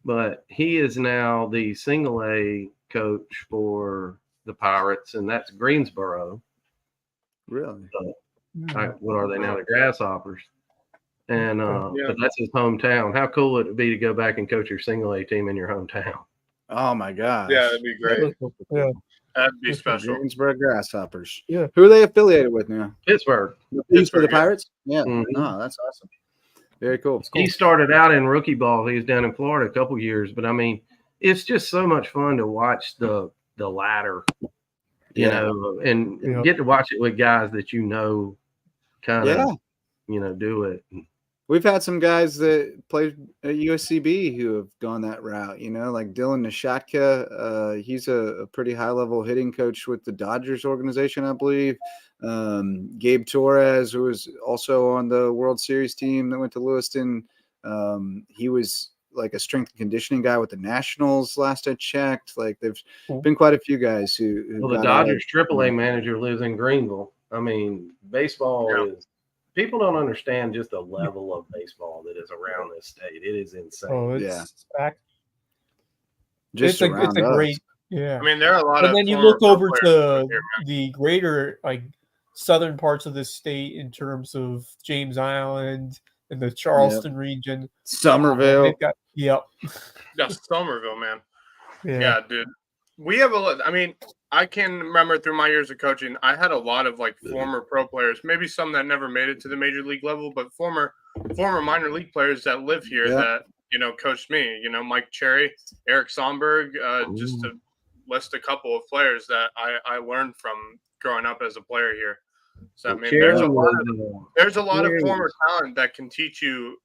But he is now the single A coach for the Pirates, and that's Greensboro. Really? What are they now? The Grasshoppers. And but that's his hometown. How cool would it be to go back and coach your single A team in your hometown? Oh my God! Yeah, that'd be great. Yeah, that'd be special. Greensboro Grasshoppers. Yeah. Who are they affiliated with now? Pittsburgh. For the Pirates. Yeah. Mm-hmm. Oh, that's awesome. Very cool. He started out in rookie ball. He was down in Florida a couple years, but I mean, it's just so much fun to watch the ladder, and get to watch it with guys that kind of, do it. We've had some guys that played at USCB who have gone that route, like Dylan Nishatka. He's a pretty high-level hitting coach with the Dodgers organization, I believe. Gabe Torres, who was also on the World Series team that went to Lewiston. He was like a strength and conditioning guy with the Nationals last I checked. Like there's been quite a few guys who well, the Dodgers AAA manager lives in Greenville. I mean, baseball is – people don't understand just the level of baseball that is around this state. It is insane. Oh, it's back. Just it's a great – yeah. I mean, there are a lot of – And then you look over to the greater, like, southern parts of the state in terms of James Island and the Charleston region. Somerville. Yeah, Somerville, man. Yeah, dude. We have a lot. I mean, I can remember through my years of coaching, I had a lot of like former pro players, maybe some that never made it to the major league level, but former minor league players that live here that, coached me, Mike Cherry, Eric Somberg, just to list a couple of players that I learned from growing up as a player here. So, I mean, there's a lot of former talent that can teach you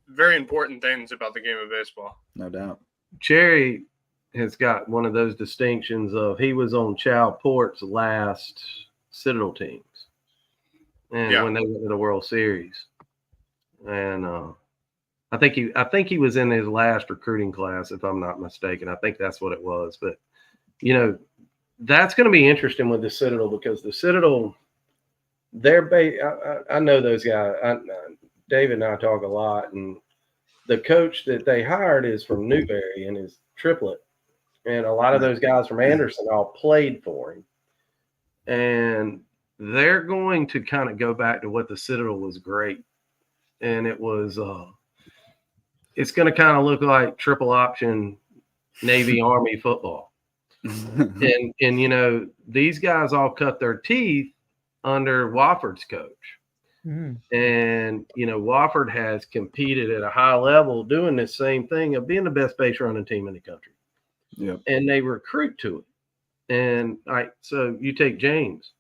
very important things about the game of baseball. No doubt. Cherry has got one of those distinctions of he was on Chow Port's last Citadel teams, and when they went to the World Series, and I think he was in his last recruiting class, if I'm not mistaken. I think that's what it was. But that's going to be interesting with the Citadel because the Citadel, I know those guys. David and I talk a lot, and the coach that they hired is from Newberry and is triplet. And a lot of those guys from Anderson all played for him. And they're going to kind of go back to what the Citadel was great. And it was it's going to kind of look like triple option Navy Army football. and these guys all cut their teeth under Wofford's coach. And Wofford has competed at a high level doing this same thing of being the best base running team in the country. Yep. And they recruit to it. And so you take James.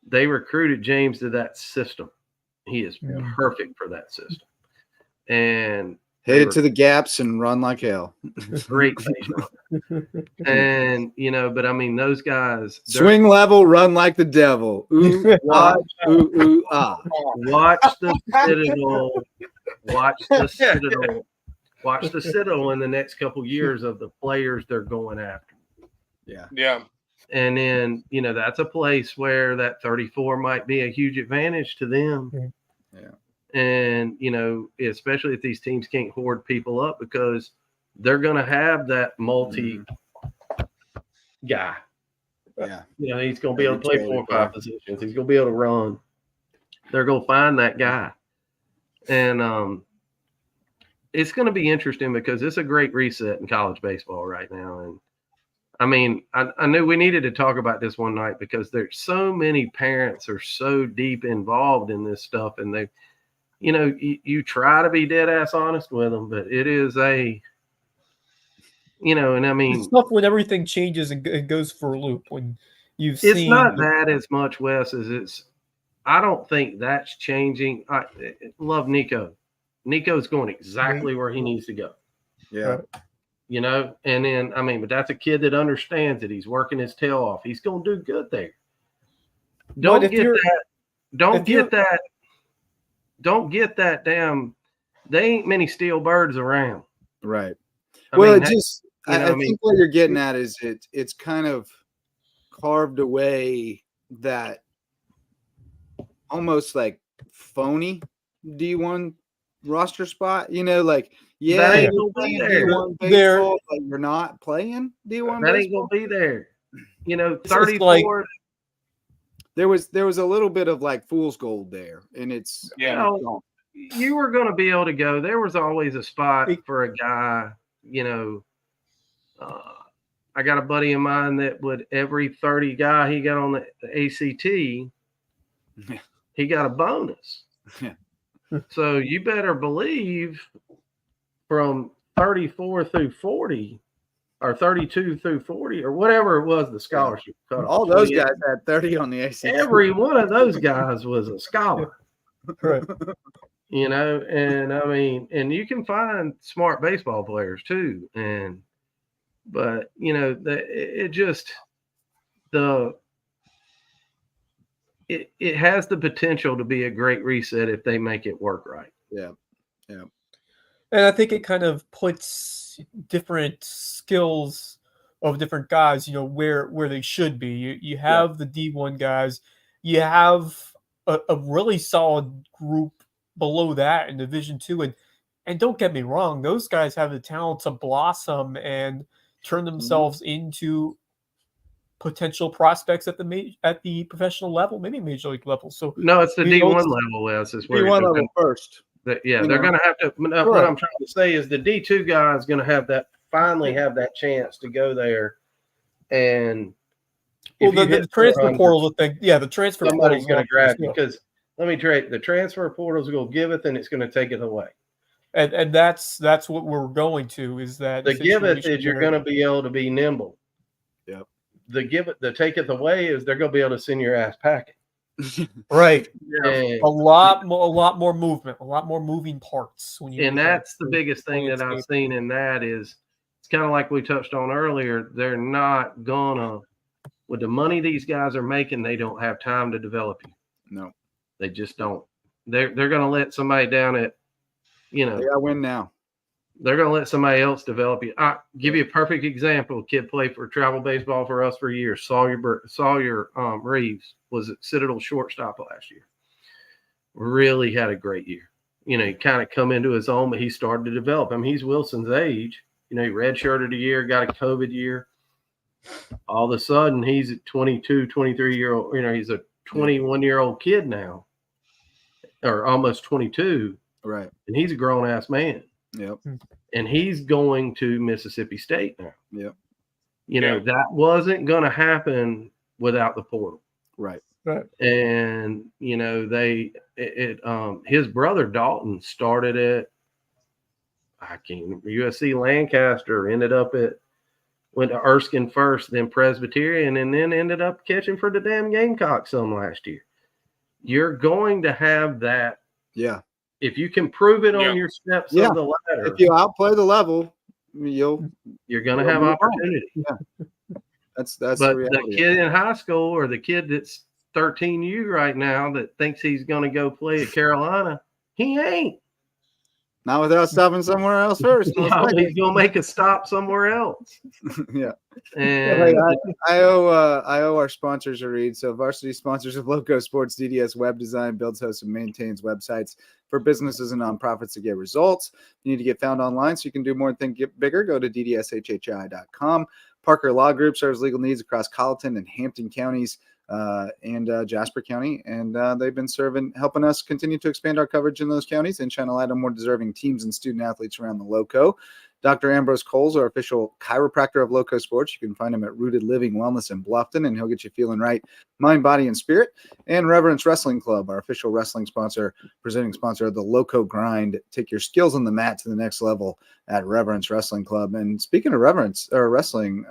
They recruited James to that system. He is perfect for that system. And hit it to the gaps and run like hell. Great base runner. And but I mean those guys swing level, run like the devil. Ooh, ah. Watch the Citadel. Watch the Citadel. Watch the Citadel in the next couple years of the players they're going after. Yeah. And then, that's a place where that 34 might be a huge advantage to them. Yeah. And, especially if these teams can't hoard people up because they're going to have that multi guy. Yeah. He's going to be able to play 4 or 5 positions. He's going to be able to run. They're going to find that guy. And, it's going to be interesting because it's a great reset in college baseball right now. And I mean, I knew we needed to talk about this one night because there's so many parents are so deep involved in this stuff. And they, you try to be dead ass honest with them, but it is and I mean, it's tough when everything changes and it goes for a loop when you've it's seen. Not that as much, Wes, as I don't think that's changing. I love Nico. Nico's going exactly where he needs to go. Yeah. And then, I mean, but that's a kid that understands it. He's working his tail off. He's going to do good there. Don't get that damn, they ain't many steel birds around. Right. I think what you're getting at is it's kind of carved away that almost like phony D1 roster spot, that ain't gonna be there. D1 baseball, but you're not playing D1 that baseball. Ain't gonna be there. 34. Like, there was a little bit of like fool's gold there, and it's you were gonna be able to go. There was always a spot for a guy. I got a buddy of mine that would every 30 guy he got on the ACT, he got a bonus. Yeah. So you better believe from 34 through 40 or 32 through 40 or whatever it was, the scholarship. All those guys had 30 on the ACT. Every one of those guys was a scholar. Right. You know, and I mean, and you can find smart baseball players too, but you know, it has the potential to be a great reset if they make it work right. Yeah. And I think it kind of puts different skills of different guys, where they should be. You have the D1 guys, you have a really solid group below that in Division 2, and don't get me wrong, those guys have the talent to blossom and turn themselves into potential prospects at the professional level, maybe major league level. So no, it's the D1 level, Wes. Is where D1 level first. They're going to have to. What I'm trying to say is the D2 guy is going to finally have that chance to go there, and the transfer portal thing. Yeah, the transfer portal. Somebody's going to grab you because let me tell you, the transfer portal is going to give it, and it's going to take it away. And that's what we're going to is that the giveth is you're going to be able to be nimble. Yep. The take it away is they're going to be able to send your ass packing. Right. Yeah. A lot more movement, a lot more moving parts. And that's the biggest thing that I've seen in that is it's kind of like we touched on earlier. They're not gonna, with the money these guys are making, they don't have time to develop you. No, they just don't. They're gonna let somebody down at, they gotta win now. They're going to let somebody else develop you. I'll give you a perfect example. A kid played for travel baseball for us for years. Sawyer Reeves was at Citadel shortstop last year. Really had a great year. He kind of come into his own, but he started to develop. I mean, he's Wilson's age. He redshirted a year, got a COVID year. All of a sudden, he's a 22, 23-year-old. He's a 21-year-old kid now, or almost 22. Right. And he's a grown-ass man. Yep. And he's going to Mississippi State now. Yep. That wasn't going to happen without the portal. Right. And his brother Dalton started at USC Lancaster, went to Erskine first, then Presbyterian, and then ended up catching for the damn Gamecocks some last year. You're going to have that. Yeah. If you can prove it on your steps of the ladder. If you outplay the level, you're going to have opportunity. Yeah. That's but the kid in high school or the kid that's 13U right now that thinks he's going to go play at Carolina, he ain't. Not without stopping somewhere else first. He's going to make a stop somewhere else. Yeah. And I owe our sponsors a read. So varsity sponsors of LowcoSports, DDS Web Design builds, hosts, and maintains websites for businesses and nonprofits to get results. You need to get found online so you can do more and think get bigger. Go to ddshhi.com. Parker Law Group serves legal needs across Colleton and Hampton counties and Jasper County. And they've been helping us continue to expand our coverage in those counties and channel out on more deserving teams and student athletes around the Lowco. Dr. Ambrose Coles, our official chiropractor of LowcoSports. You can find him at Rooted Living Wellness in Bluffton, and he'll get you feeling right, mind, body, and spirit. And Reverence Wrestling Club, our official wrestling sponsor, presenting sponsor of the Lowco Grind. Take your skills on the mat to the next level at Reverence Wrestling Club. And speaking of wrestling,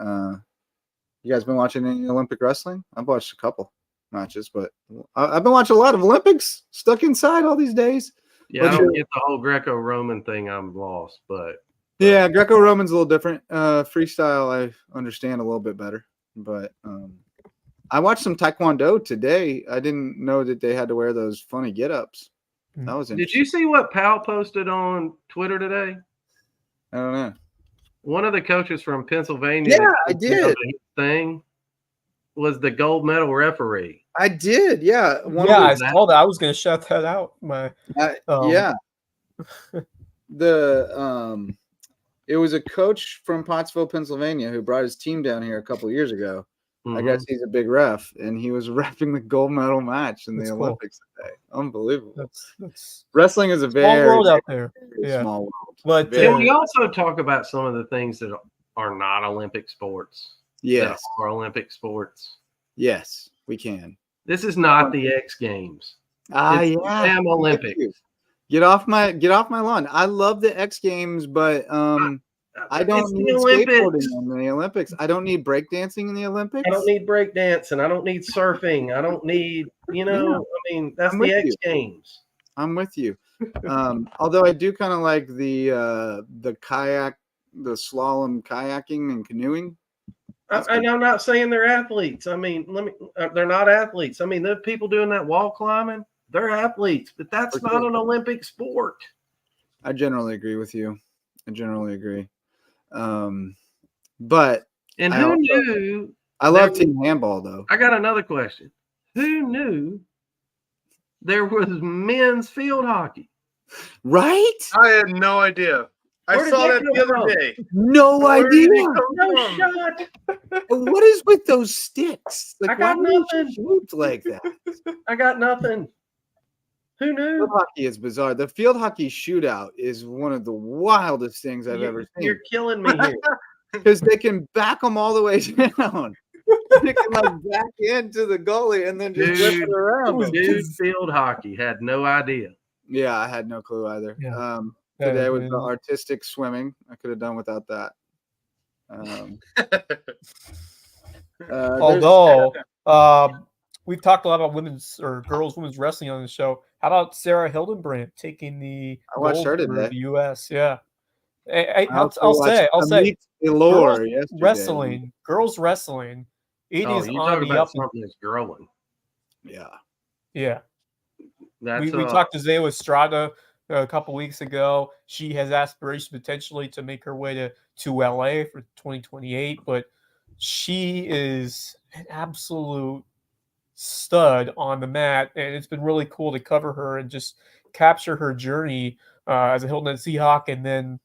you guys been watching any Olympic wrestling? I've watched a couple matches, but I've been watching a lot of Olympics, stuck inside all these days. Yeah, I don't get the whole Greco-Roman thing. I'm lost, but yeah, Greco-Roman's a little different. Freestyle, I understand a little bit better. But I watched some Taekwondo today. I didn't know that they had to wear those funny get-ups. That was interesting. Did you see what Powell posted on Twitter today? I don't know. One of the coaches from Pennsylvania. Yeah, I did. Thing was the gold medal referee. I did. Yeah. I saw that. I was going to shout that out. Yeah. It was a coach from Pottsville, Pennsylvania, who brought his team down here a couple of years ago. Mm-hmm. I guess he's a big ref, and he was reffing the gold medal match in the Olympics today. Unbelievable. Wrestling is a very small world out there. Small world. But can we also talk about some of the things that are not Olympic sports? Yes. Or Olympic sports. Yes, we can. This is not the X Games. It's damn Olympics. Get off my lawn. I love the X Games, but I don't need skateboarding in the Olympics. I don't need breakdancing in the Olympics. I don't need breakdancing. I don't need surfing. I don't need, that's the X Games. I'm with you. Although I do kind of like the kayak, the slalom kayaking and canoeing. And I'm not saying they're athletes. I mean, they're not athletes. I mean, the people doing that wall climbing, they're athletes, but that's For not sure. an Olympic sport. I generally agree with you. I generally agree. But And I who also- knew? I love team handball though. I got another question. Who knew there was men's field hockey? Right? I had no idea. I Where did saw that that come the from? other day. No Where did idea. it come No from? shot. What is with those sticks? Like, I got why are they nothing. shaped like that? I got nothing. Who knew? Field hockey is bizarre. The field hockey shootout is one of the wildest things I've ever You're seen killing me here. because they can back them all the way down. They can like back into the goalie and then just whip it Dude, around. them. Dude, field hockey had no idea. Yeah, I had no clue either. Yeah. Today was the been- artistic swimming. I could have done without that. Although we've talked a lot about women's wrestling on the show. How about Sarah Hildenbrandt taking the I watched gold her for today. the U.S.? Yeah, I'll I'll say Amit Elor yesterday. girls wrestling. It is You on talk the about up. something that's growing. Yeah. Yeah, That's we talked to Zeo Estrada a couple weeks ago. She has aspirations potentially to make her way to LA for 2028, but she is an absolute stud on the mat, and it's been really cool to cover her and just capture her journey as a Hilton Head Seahawk, and then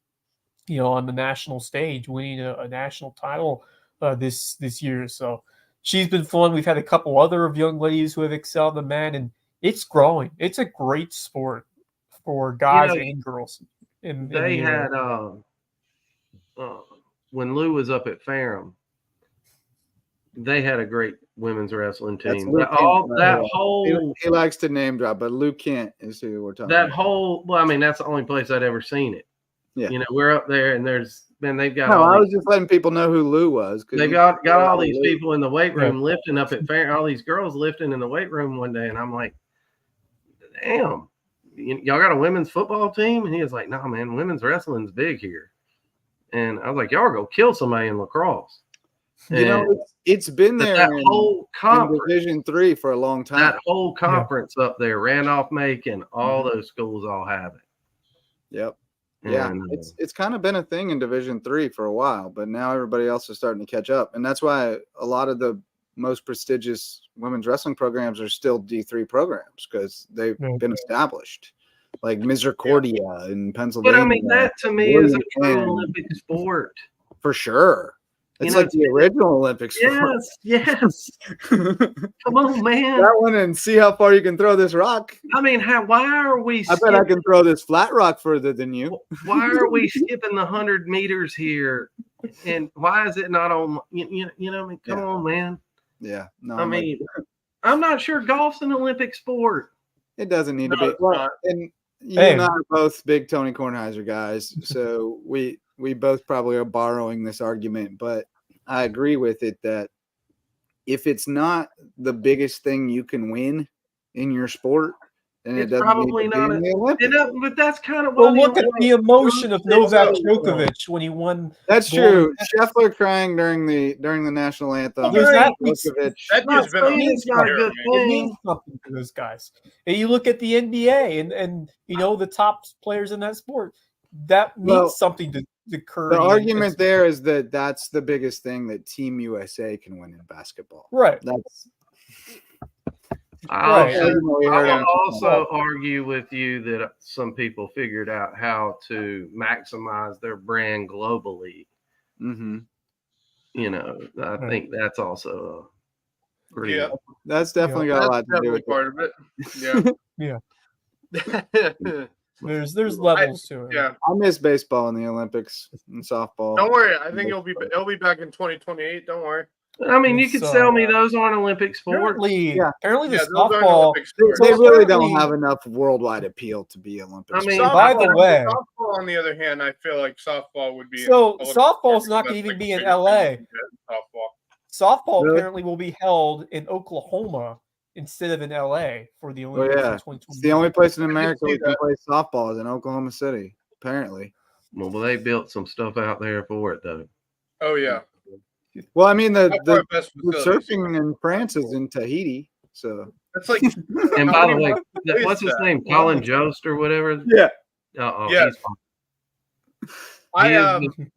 on the national stage, winning a national title this year. So she's been fun. We've had a couple other of young ladies who have excelled in the mat, and it's growing. It's a great sport for guys and girls. They had when Lou was up at Ferrum, they had a great women's wrestling team. He likes to name drop, but Lou Kent is who we're talking about. Well, I mean, that's the only place I'd ever seen it. Yeah. We're up there and they've got No, I was just letting people know who Lou was. They've got all these people in the weight room lifting up at Ferrum, all these girls lifting in the weight room one day, and I'm like, damn, y'all got a women's football team? And he was like, no, man, women's wrestling's big here. And I was like, y'all go kill somebody in lacrosse. It's been there whole conference, in Division III for a long time. That whole conference up there, Randolph-Macon, all those schools all have it. Yep. Yeah, it's kind of been a thing in Division III for a while, but now everybody else is starting to catch up. And that's why a lot of the most prestigious women's wrestling programs are still D3 programs because they've been established, like Misericordia in Pennsylvania. But I mean, that to me is a true Olympic sport. For sure. It's like the original Olympic sport. Yes. Come on, man. That one and see how far you can throw this rock. I mean, why are we I bet I can throw this flat rock further than you. Why are we skipping the 100 meters here? And why is it not on? Come on, man. Yeah. No, I'm not sure golf's an Olympic sport. It doesn't need to be. Well, and you and I are both big Tony Kornheiser guys, so we both probably are borrowing this argument, but I agree with it that if it's not the biggest thing you can win in your sport, then it doesn't probably need to not. be in the Olympics. But that's kind of well. Look at the emotion of Novak Djokovic when he won. That's true. Scheffler crying during the national anthem. That means something to those guys. And you look at the NBA and the top players in that sport. That means something to Curry. The argument there is that that's the biggest thing that Team USA can win in basketball. Right. I'll also argue with you that some people figured out how to maximize their brand globally. Mm-hmm. I think that's also pretty. Yeah, that's definitely got a lot to do with part of it. Yeah. There's levels to it. Yeah, I miss baseball in the Olympics and softball. Don't worry, I think it'll be back in 2028. Don't worry. I mean, you could sell me those aren't Olympic sports. Apparently the those aren't softball. Olympic sports. They really don't have enough worldwide appeal to be Olympic. I mean, by the way, softball on the other hand, I feel like softball would be. So softball's not going to even be in LA. Softball apparently will be held in Oklahoma instead of in LA for the Oh Olympics in yeah, 2020. it's the only place in I can America see we can that. play softball is in Oklahoma City. Apparently. Well, they built some stuff out there for it, though. Oh yeah. Well, I mean By far the best the facilities. surfing in France is in Tahiti. So That's like. And how by the many way, miles away what's is his that? name? Colin Jost or whatever. yeah, Yes.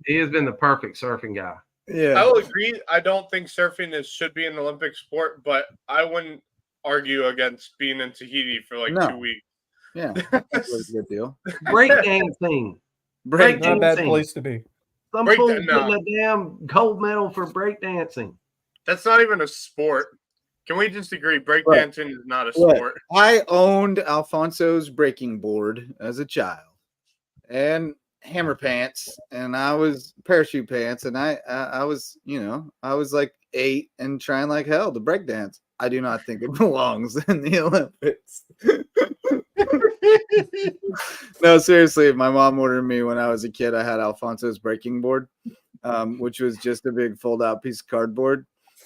He has been the perfect surfing guy. yeah. I will agree. I don't think surfing should be an Olympic sport, but I wouldn't argue against being in Tahiti for like No. 2 weeks. Yeah, that's a good deal. Breakdancing. Break Not a bad Breakdancing. place to be. Some Break fool that- getting no. a damn gold medal for breakdancing. That's not even a sport. Can we just agree? Breakdancing is not a Look, sport. I owned Alfonso's breaking board as a child, and hammer pants, and I was parachute pants, and I was, I was like 8 and trying like hell to break dance. I do not think it belongs in the Olympics. No, seriously, my mom ordered me when I was a kid. I had Alfonso's breaking board, which was just a big fold-out piece of cardboard.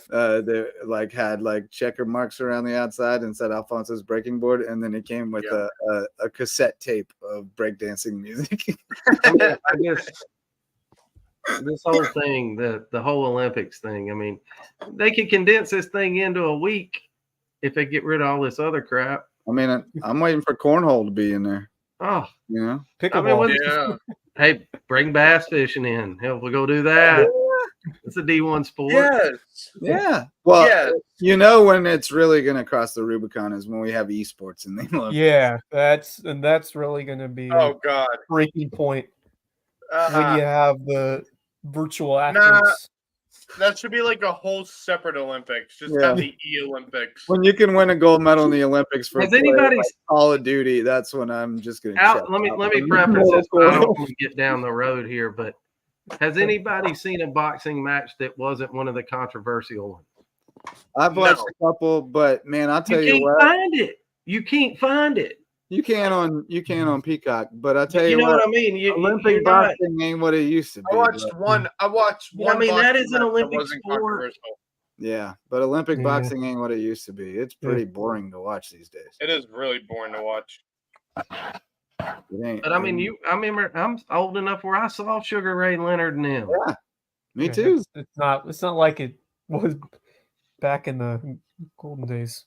That like had like checker marks around the outside and said Alfonso's breaking board, and then it came with a cassette tape of breakdancing music. I guess this whole thing, the whole Olympics thing, I mean, they could condense this thing into a week if they get rid of all this other crap. I mean, I'm waiting for cornhole to be in there. Oh, Pickleball. Yeah. Hey, bring bass fishing in. Hell, we'll go do that. It's a D1 sport. Yes. Yeah. Well, Yes. when it's really going to cross the Rubicon is when we have esports in the Olympics. Yeah, that's really going to be Oh God. a breaking point when you have the virtual Nah. athletes. That should be like a whole separate Olympics. Just Yeah. have the E-Olympics. When you can win a gold medal in the Olympics for Has a player anybody like Call of Duty, that's when I'm just going to out? Let me preface this. I don't want to get down the road here, but has anybody seen a boxing match that wasn't one of the controversial ones? I've watched a couple, but man, I'll tell you can't what, find it. You can't find it. you can on Peacock, but I'll tell you, You know what I mean? Olympic boxing ain't what it used to be. I watched but- one. I watched one. I mean, that boxing is an match Olympic wasn't sport. controversial. Yeah, but Olympic Yeah. boxing ain't what it used to be. It's pretty boring to watch these days. It is really boring to watch. It ain't. But I mean, I remember I'm old enough where I saw Sugar Ray Leonard and them. Yeah, me Yeah, too. It's not like it was back in the golden days.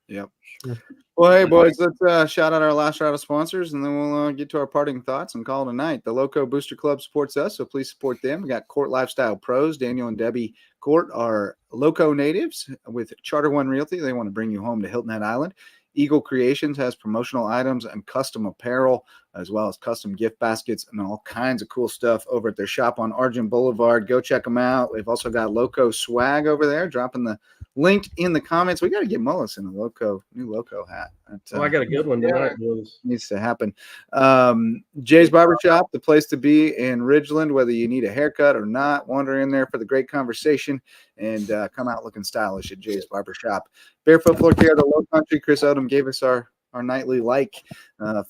Yep. Sure. Well, hey boys, let's shout out our last round of sponsors, and then we'll get to our parting thoughts and call it a night. The Lowco Booster Club supports us, so please support them. We got Court Lifestyle Pros. Daniel and Debbie Court are Lowco natives with Charter One Realty. They want to bring you home to Hilton Head Island. Eagle Creations has promotional items and custom apparel, as well as custom gift baskets and all kinds of cool stuff over at their shop on Argent Boulevard. Go check them out. We've also got Lowco swag over there. Dropping the link in the comments. We got to get Mullis in a new Lowco hat. Oh, I got a good one tonight, boys. Needs to happen. Jay's Barbershop, the place to be in Ridgeland, whether you need a haircut or not. Wander in there for the great conversation and come out looking stylish at Jay's Barbershop. Barefoot Floor Care, the Low Country. Chris Odom gave us our nightly like.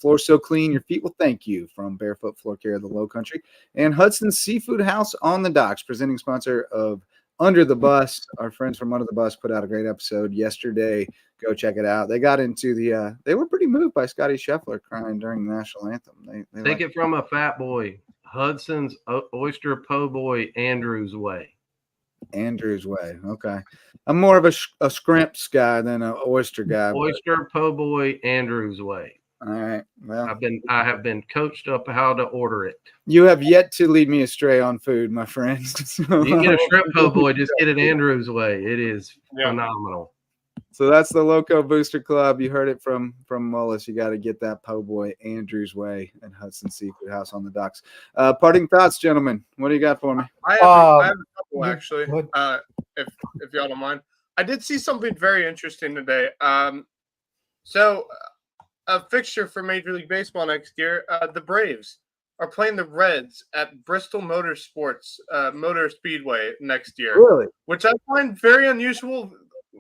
Floor so clean, your feet will thank you, from Barefoot Floor Care, the Low Country. And Hudson's Seafood House on the Docks, presenting sponsor of Under the Bus. Our friends from Under the Bus put out a great episode yesterday. Go check it out. They got into they were pretty moved by Scotty Scheffler crying during the national anthem. They Take it from a fat boy. Hudson's Oyster Po' Boy Andrews Way. Andrew's Way. Okay. I'm more of a scrimps guy than an oyster guy. Oyster Po' Boy Andrews Way. All right. Well, I have been coached up how to order it. you have yet to lead me astray on food, my friend. You can get a shrimp po' boy, just get it Andrews Way. It is phenomenal. So that's the Lowco Booster Club. You heard it from Mullis. You got to get that po' boy Andrew's Way at Hudson Seafood House on the Docks. Parting thoughts, gentlemen. What do you got for me? I have a couple actually. What? If y'all don't mind, I did see something very interesting today. So a fixture for Major League Baseball next year, the Braves are playing the Reds at Bristol Motorsports Motor Speedway next year, Really? which I find very unusual,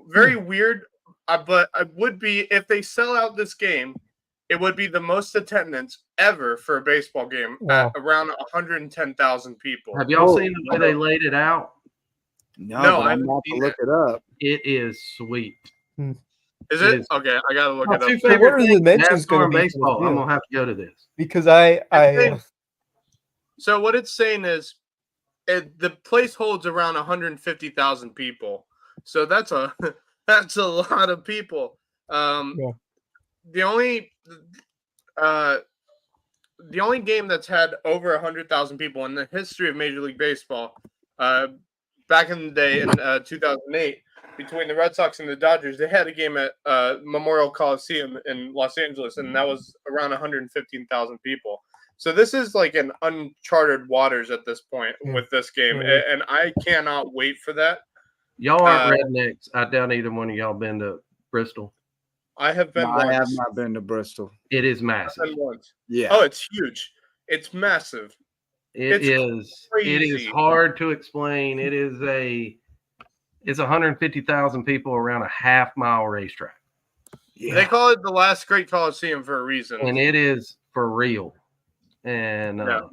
very weird. But I would be, if they sell out this game, it would be the most attendance ever for a baseball game at around 110,000 people. Have y'all seen the way they laid it out? No, No, but I I'm haven't about to seen look it up. It is sweet. Is It it? is. Okay, I gotta look My it up. two So what favorite are the things, dimensions NASCAR going to and be? baseball. I'm gonna have to go to this. Because I So what it's saying is, the place holds around 150,000 people. So that's a that's a lot of people. Yeah. The only the only game that's had over 100,000 people in the history of Major League Baseball, back in the day in 2008, between the Red Sox and the Dodgers, they had a game at Memorial Coliseum in Los Angeles, and that was around 115,000 people. So this is like an uncharted waters at this point with this game, and I cannot wait for that. Y'all aren't rednecks. I doubt either one of y'all been to Bristol. I have been. I have not been to Bristol. It is massive. I've been once. Yeah. Oh, it's huge. It's massive. It is crazy. hard to explain. It's 150,000 people around a half-mile racetrack. Yeah. They call it the last great Coliseum for a reason. And it is for real. And but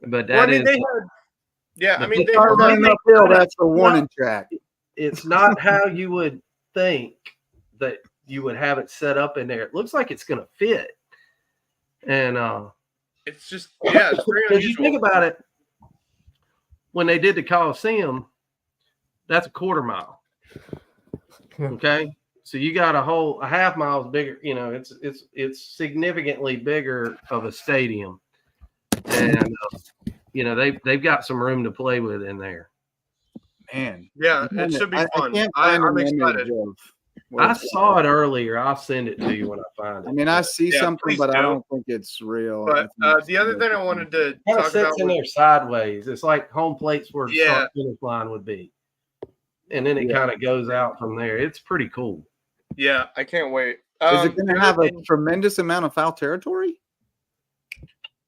Well, that I mean, they had, they Start running uphill. That's the warning track. it's not how you would think that you would have it set up in there. It looks like it's going to fit. And it's just it's very because you unusual. think about it, when they did the Coliseum, that's a quarter mile. Okay, so you got a half mile's bigger. You know, it's significantly bigger of a stadium, and they've got some room to play with in there. Man, Yeah, it should be fun. I'm excited. I saw it earlier. I'll send it to you when I find it. I mean, I see something, but I do. don't think it's real. But the other thing I wanted to kind of talk sits about in was, there sideways. It's like home plates where the start finish line would be, and then it kind of goes out from there. It's pretty coul. Yeah, I can't wait. Is it going to have a tremendous amount of foul territory?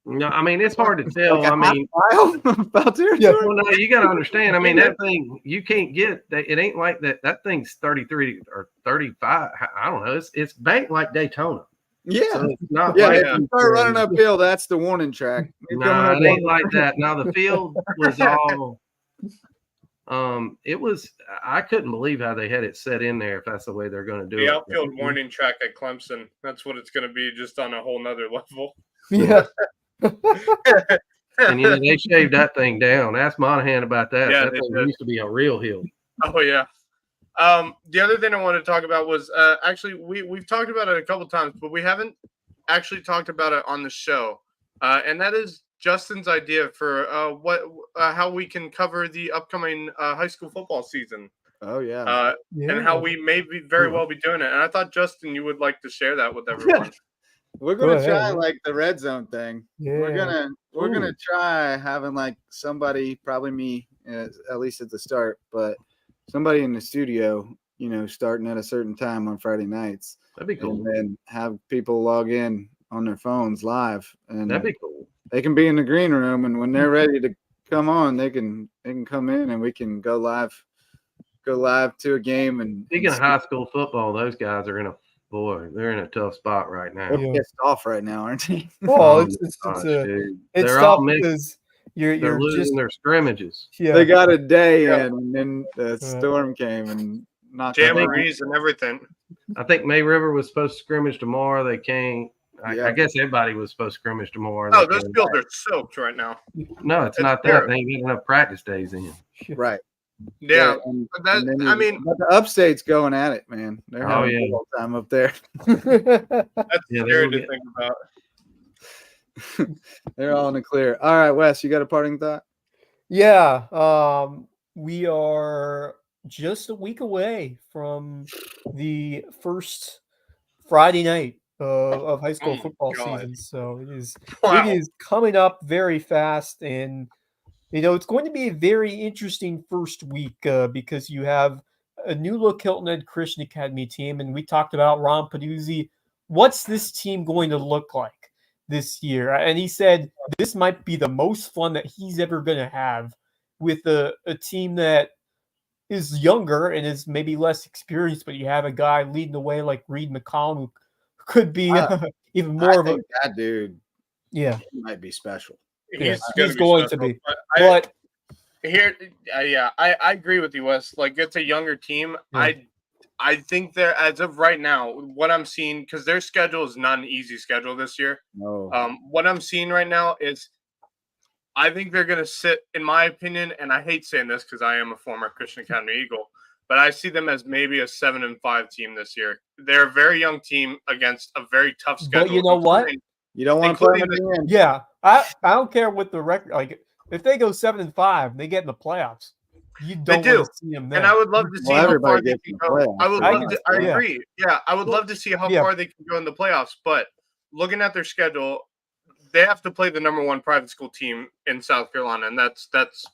No, I mean, it's hard to tell. Like I mean, foul territory? well, no, you got to understand. I mean, that thing, you can't get that. It ain't like that. That thing's 33 or 35. I don't know. It's banked like Daytona. Yeah. So it's not Yeah, like if you start running uphill, that's the warning track. No, it ain't like that. Now the field was all it was. I couldn't believe how they had it set in there. If that's the way they're going to do it. The outfield warning track at Clemson. That's what it's going to be, just on a whole nother level. Yeah. And they shaved that thing down. Ask Monahan about that. Yeah, that thing used to be a real hill. Oh yeah. The other thing I wanted to talk about was actually we've talked about it a couple times, but we haven't actually talked about it on the show, and that is Justin's idea for how we can cover the upcoming high school football season. Oh yeah. And how we may be very well be doing it. And I thought, Justin, you would like to share that with everyone. We're gonna try like the red zone thing. Yeah. We're gonna try having like somebody, probably me, at least at the start, but somebody in the studio, starting at a certain time on Friday nights. That'd be cool. And then have people log in on their phones live, and that'd be cool. They can be in the green room, and when they're ready to come on, they can come in, and we can go live to a game. And speaking of high school football, those guys are they're in a tough spot right now. They're pissed off right now, aren't they? Well, it's they're tough all because you're losing just their scrimmages. Yeah. They got a day in, and then the storm came and knocked jamborees and everything. I think May River was supposed to scrimmage tomorrow. They can't. I guess everybody was supposed to scrimmage tomorrow. Oh, those fields are soaked right now. No, it's not that. They ain't got enough practice days in. Right. Yeah. But the upstate's going at it, man. They're having a good time up there. That's scary to think about. They're all in the clear. All right, Wes, you got a parting thought? Yeah. We are just a week away from the first Friday night of high school football season. So it is coming up very fast, and it's going to be a very interesting first week because you have a new look Hilton Head Christian Academy team, and we talked about Ron Peduzzi. What's this team going to look like this year? And he said this might be the most fun that he's ever going to have with a team that is younger and is maybe less experienced, but you have a guy leading the way like Reed McCollum, who could be even more of that dude. Yeah, he might be special. He's going to be. But here, I agree with you, Wes. Like, it's a younger team. I think they're, as of right now, what I'm seeing, because their schedule is not an easy schedule this year. No. What I'm seeing right now is I think they're going to sit, in my opinion, and I hate saying this because I am a former Christian Academy Eagle, but I see them as maybe a 7-5 team this year. They're a very young team against a very tough schedule. But you know what? You don't want to play them at the end. Yeah, I don't care what the record. Like, if they go 7-5, they get in the playoffs. You don't want to see them there. And I would love to see how far they can go. I would love to. I agree. Yeah, I would love to see how far they can go in the playoffs. But looking at their schedule, they have to play the number 1 private school team in South Carolina, and that's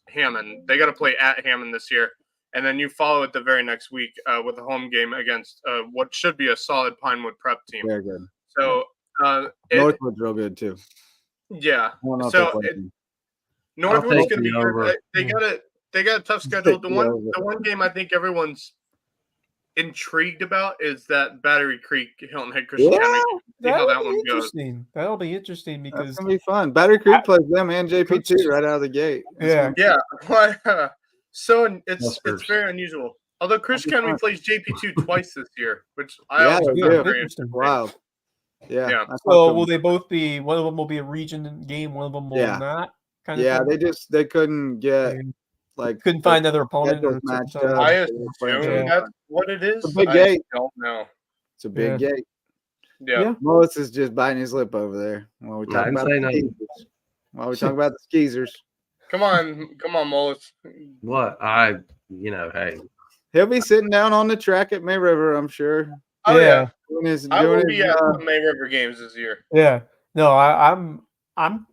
Hammond. They got to play at Hammond this year, and then you follow it the very next week with a home game against what should be a solid Pinewood Prep team. Very good. So Northwood's real good too. Yeah. So Northwood's going to be over. They got a tough schedule. The one game I think everyone's intrigued about is that Battery Creek Hilton Head Christian Academy. See how that one goes. That'll be interesting because it's gonna be fun. Battery Creek plays them and JP2 right out of the gate. Yeah. So it's very unusual. Although Christian Academy plays JP2 twice this year, which I also found very interesting. Wow. Yeah. So will they both be? One of them will be a region game. One of them will not. They couldn't get. Couldn't find another opponent. I assume that's what it is. It's a big gate. I don't know. It's a big gate. Yeah. Mullis is just biting his lip over there while we talk about the skeezers. Come on, Mullis. What? Hey. He'll be sitting down on the track at May River, I'm sure. Oh yeah. I will be at the May River games this year. Yeah. No, I'm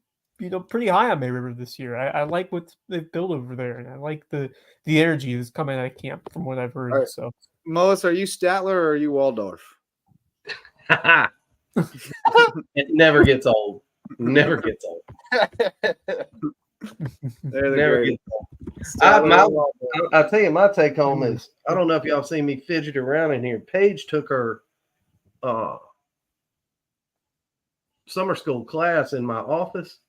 pretty high on May River this year. I like what they've built over there, and I like the energy that's coming out of camp from what I've heard. Right. So, Mullis, are you Statler or are you Waldorf? It never gets old. Never gets old. Never gets old. I'll tell you, my take home is I don't know if y'all seen me fidget around in here. Paige took her summer school class in my office.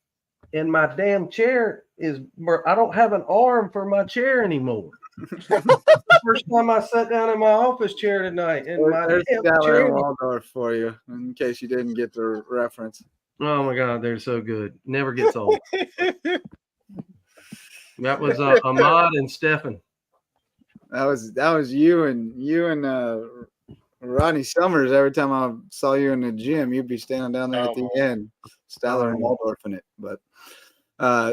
And my damn chair I don't have an arm for my chair anymore. First time I sat down in my office chair tonight. And there's Statler Waldorf for you, in case you didn't get the reference. Oh my God, they're so good. Never gets old. That was Ahmad and Stefan. That was you and Ronnie Summers. Every time I saw you in the gym, you'd be standing down there at the end, Statler and Waldorf in it. But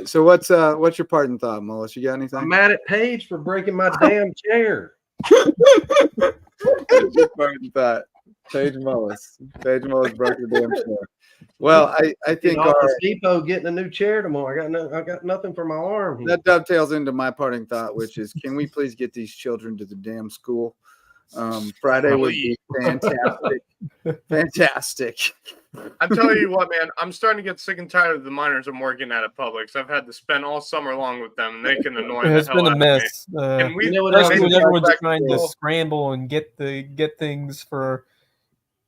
so what's your parting thought, Mullis? You got anything? I'm mad at Paige for breaking my damn chair. What's your parting thought? Paige Mullis. Paige Mullis broke the damn chair. Well, I think Office Depot getting a new chair tomorrow. I got nothing for my arm here. That dovetails into my parting thought, which is, can we please get these children to the damn school? Friday would be fantastic. I tell you what, man, I'm starting to get sick and tired of the minors I'm working at Publix. I've had to spend all summer long with them, and they can annoy the hell out of me. It's been a mess. And everyone's trying to scramble and get things for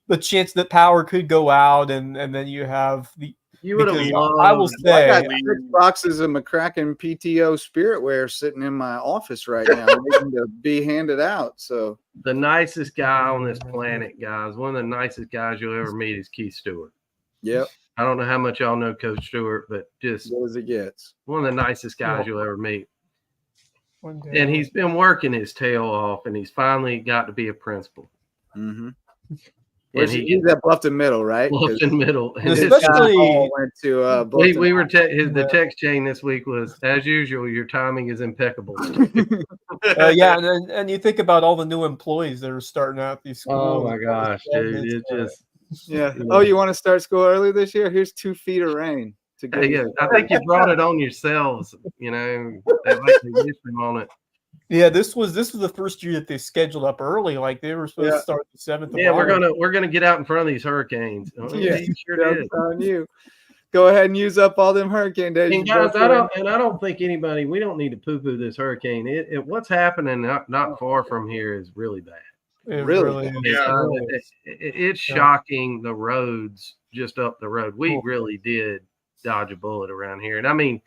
the chance that power could go out, and then you have the. You would have loved. I will say, I got 6 boxes of McCracken PTO Spiritware sitting in my office right now, waiting to be handed out. So the nicest guy on this planet, guys, one of the nicest guys you'll ever meet is Keith Stewart. Yep. I don't know how much y'all know Coach Stewart, but just as it gets, one of the nicest guys you'll ever meet. And he's been working his tail off, and he's finally got to be a principal. Mm-hmm. He's at Bluffton Middle, right? Bluffton Middle. Especially went to Bluffton. We were the text chain this week was, as usual, your timing is impeccable. And you think about all the new employees that are starting out these schools. Oh my gosh, dude! It just Oh, you want to start school early this year? Here's 2 feet of rain. I think you brought it on yourselves. They like to use them on it. Yeah, this was the first year that they scheduled up early. Like they were supposed to start the 7th. Yeah, we're gonna get out in front of these hurricanes. You sure did. On you. Go ahead and use up all them hurricane days. And guys, I don't think anybody. We don't need to poo-poo this hurricane. What's happening not far from here is really bad. It really is. Yeah. It's shocking, the roads just up the road. We really did dodge a bullet around here, and I mean.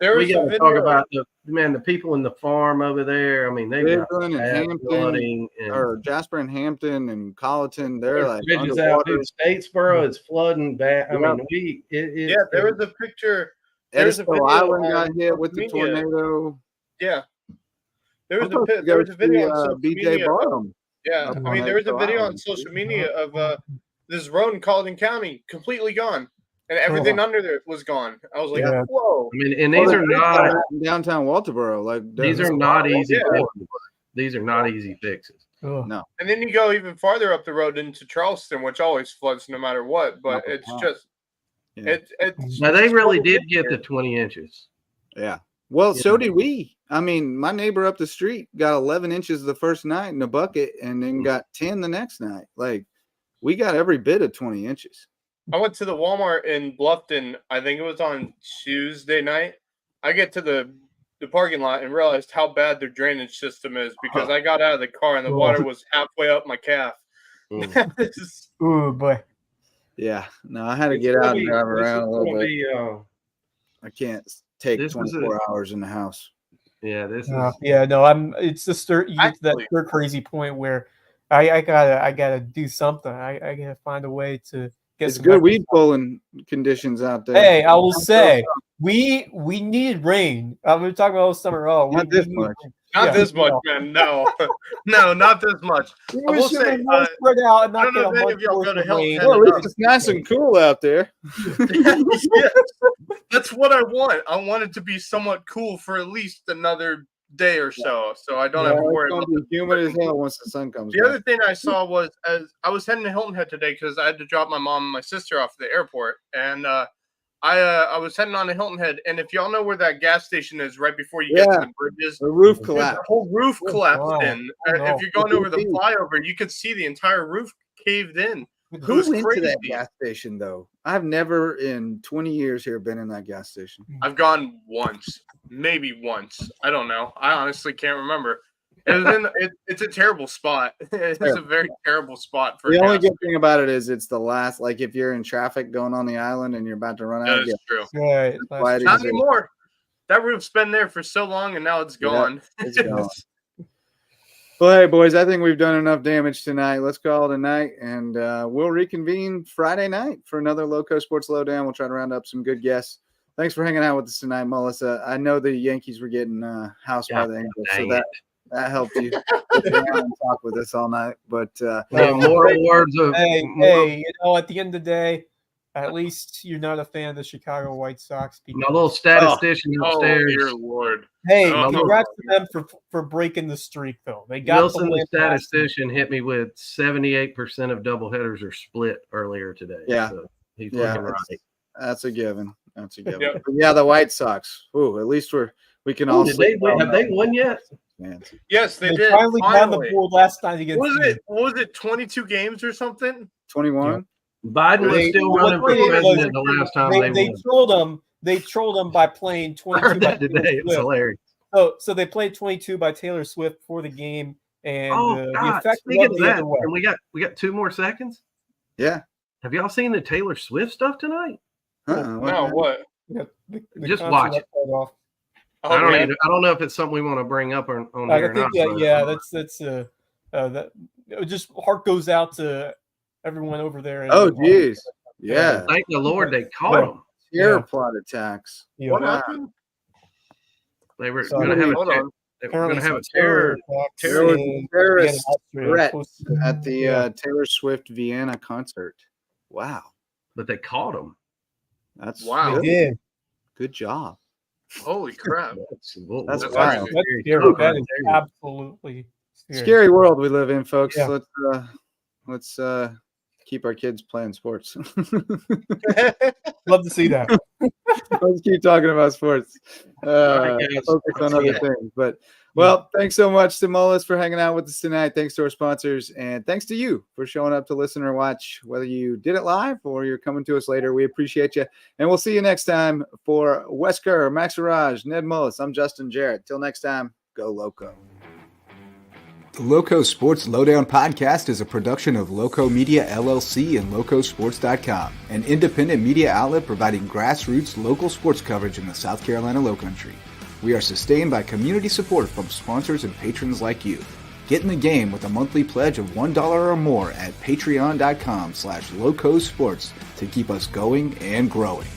There was We a got to video. talk about the people in the farm over there. I mean, they've got Midland and bad Hampton, flooding and or Jasper and Hampton and Colleton, they're like bridges out. underwater. Dude, Statesboro is flooding bad. I Yep. mean, There was a picture. There's a Edisville video Island on got hit social with the media. tornado. Yeah. There I'm was supposed to there go was a video on see, social BJ media. Barnum. Yeah, up I on mean, there was a Edisville video on Island. social media of this road in Colleton County completely gone, and everything under there was gone. I was like, Yeah. whoa. I mean, and these are not in downtown Walterboro. Like these are not easy Yeah. fixes. These are not easy fixes. Ugh. No. And then you go even farther up the road into Charleston, which always floods no matter what. But Not it's the just, Yeah. it's Now they just really total did get picture. the 20 inches. Yeah. Well, Yeah. so did we. I mean, my neighbor up the street got 11 inches the first night in a bucket and then got 10 the next night. Like, we got every bit of 20 inches. I went to the Walmart in Bluffton. I think it was on Tuesday night. I get to the parking lot and realized how bad their drainage system is because I got out of the car and the water was halfway up my calf. Mm. This is- Ooh, boy. Yeah. No, I had to It's get gonna out and be- drive this is around a little gonna bit. be, I can't take This is 24 hours in the house. yeah, this is Yeah, no, it's just you get to that Actually- third crazy point where I gotta do something. I gotta find a way to get It's some good exercise. weed pulling conditions out there. Hey, I will say we needed rain. I've been talking about all summer. Not this needed much. rain. Not Yeah, this much, no. man. No, no, not this much. We I will should say, be more spread out and I not don't know get a if any month of y'all worth go to of Hilton rain. Head Well, at least enough. it's nice and cool out there. Yes, that's what I want. I want it to be somewhat cool for at least another day or so, so I don't have to worry It's about gonna be humid as hell once the sun comes The back. other thing I saw was as I was heading to Hilton Head today because I had to drop my mom and my sister off at the airport, and I was heading on to Hilton Head, and if y'all know where that gas station is, right before you get Yeah. to the bridges, The roof the collapsed. whole roof Oh, collapsed wow. in. Oh, no. If you're going over the Who flyover, you could see the entire roof caved in. It Who was went to that crazy. gas station though? I've never in 20 years here been in that gas station. I've gone once, maybe once. I don't know. I honestly can't remember. It was in. It's a terrible spot. It's a very terrible spot for. The a only gas good thing about it is it's the last. Like if you're in traffic going on the island and you're about to run out, That is true. Yeah, why it Not is. anymore. That roof's been there for so long, and now it's Yeah, gone. it's gone. Well, hey boys, I think we've done enough damage tonight. Let's call it a night, and we'll reconvene Friday night for another Loco Sports Lowdown. We'll try to round up some good guests. Thanks for hanging out with us tonight, Mullis. I know the Yankees were getting housed by the Angels, so that helped you sit down and talk with us all night. But more words of Hey, more- you know, at the end of the day, at least you're not a fan of the Chicago White Sox. my little statistician Oh, upstairs. dear Lord. Hey, Oh, congrats to them for breaking the streak, though. They got Wilson, the the win last statistician, hit me with 78% of doubleheaders are split earlier today. Yeah. So he's Yeah, looking right. that's a given. That's a given. Yep. But yeah, the White Sox. Ooh, at least we can all Did they win? Have they won yet? Man. Yes, they They did. finally got on the Finally. board last night against. What was it? 22 games or something? 21. Biden was They- still what running for they did was- president the last time they They won. trolled them. They trolled them by playing I 22 heard by that today. Taylor It was Swift. hilarious. So they played 22 by Taylor Swift for the game, and Oh, the God. effect Speaking was of the that, other way. and we got 2 more seconds. Yeah. Have y'all seen the Taylor Swift stuff tonight? No, what? Yeah, the Just concert watch got it. cut off. I don't yeah. even. I don't know if it's something we want to bring up on I here or think not. but- that's that. Just heart goes out to everyone over there. in- Oh, geez. Yeah. Thank the Lord they caught him. Terror Yeah. plot attacks. Yeah. What Wow. happened? They were So- going to have Hold a. on. They were Apparently going to have a some terror terror. attacks There was a in terrorist Vienna, Austria. threat Supposed at the Yeah. Taylor Swift Vienna concert. Wow. But they caught him. That's Wow. good. They did. Good job. Holy crap. That's We'll wild. watch That's it. scary. Scary. That is absolutely scary. Scary world we live in, folks. Yeah. Let's keep our kids playing sports. Love to see that. Let's keep talking about sports. right, guys. Focus on other things. But well, thanks so much to Mullis for hanging out with us tonight. Thanks to our sponsors, and thanks to you for showing up to listen or watch, whether you did it live or you're coming to us later. We appreciate you, and we'll see you next time. For Wes Kerr, Max Arraj, Ned Mullis, I'm Justin Jarrett. Till next time, go Loco. The LowcoSports Lowdown podcast is a production of Lowco Media LLC and LowcoSports.com, an independent media outlet providing grassroots local sports coverage in the South Carolina Lowcountry. We are sustained by community support from sponsors and patrons like you. Get in the game with a monthly pledge of $1 or more at patreon.com/LowcoSports to keep us going and growing.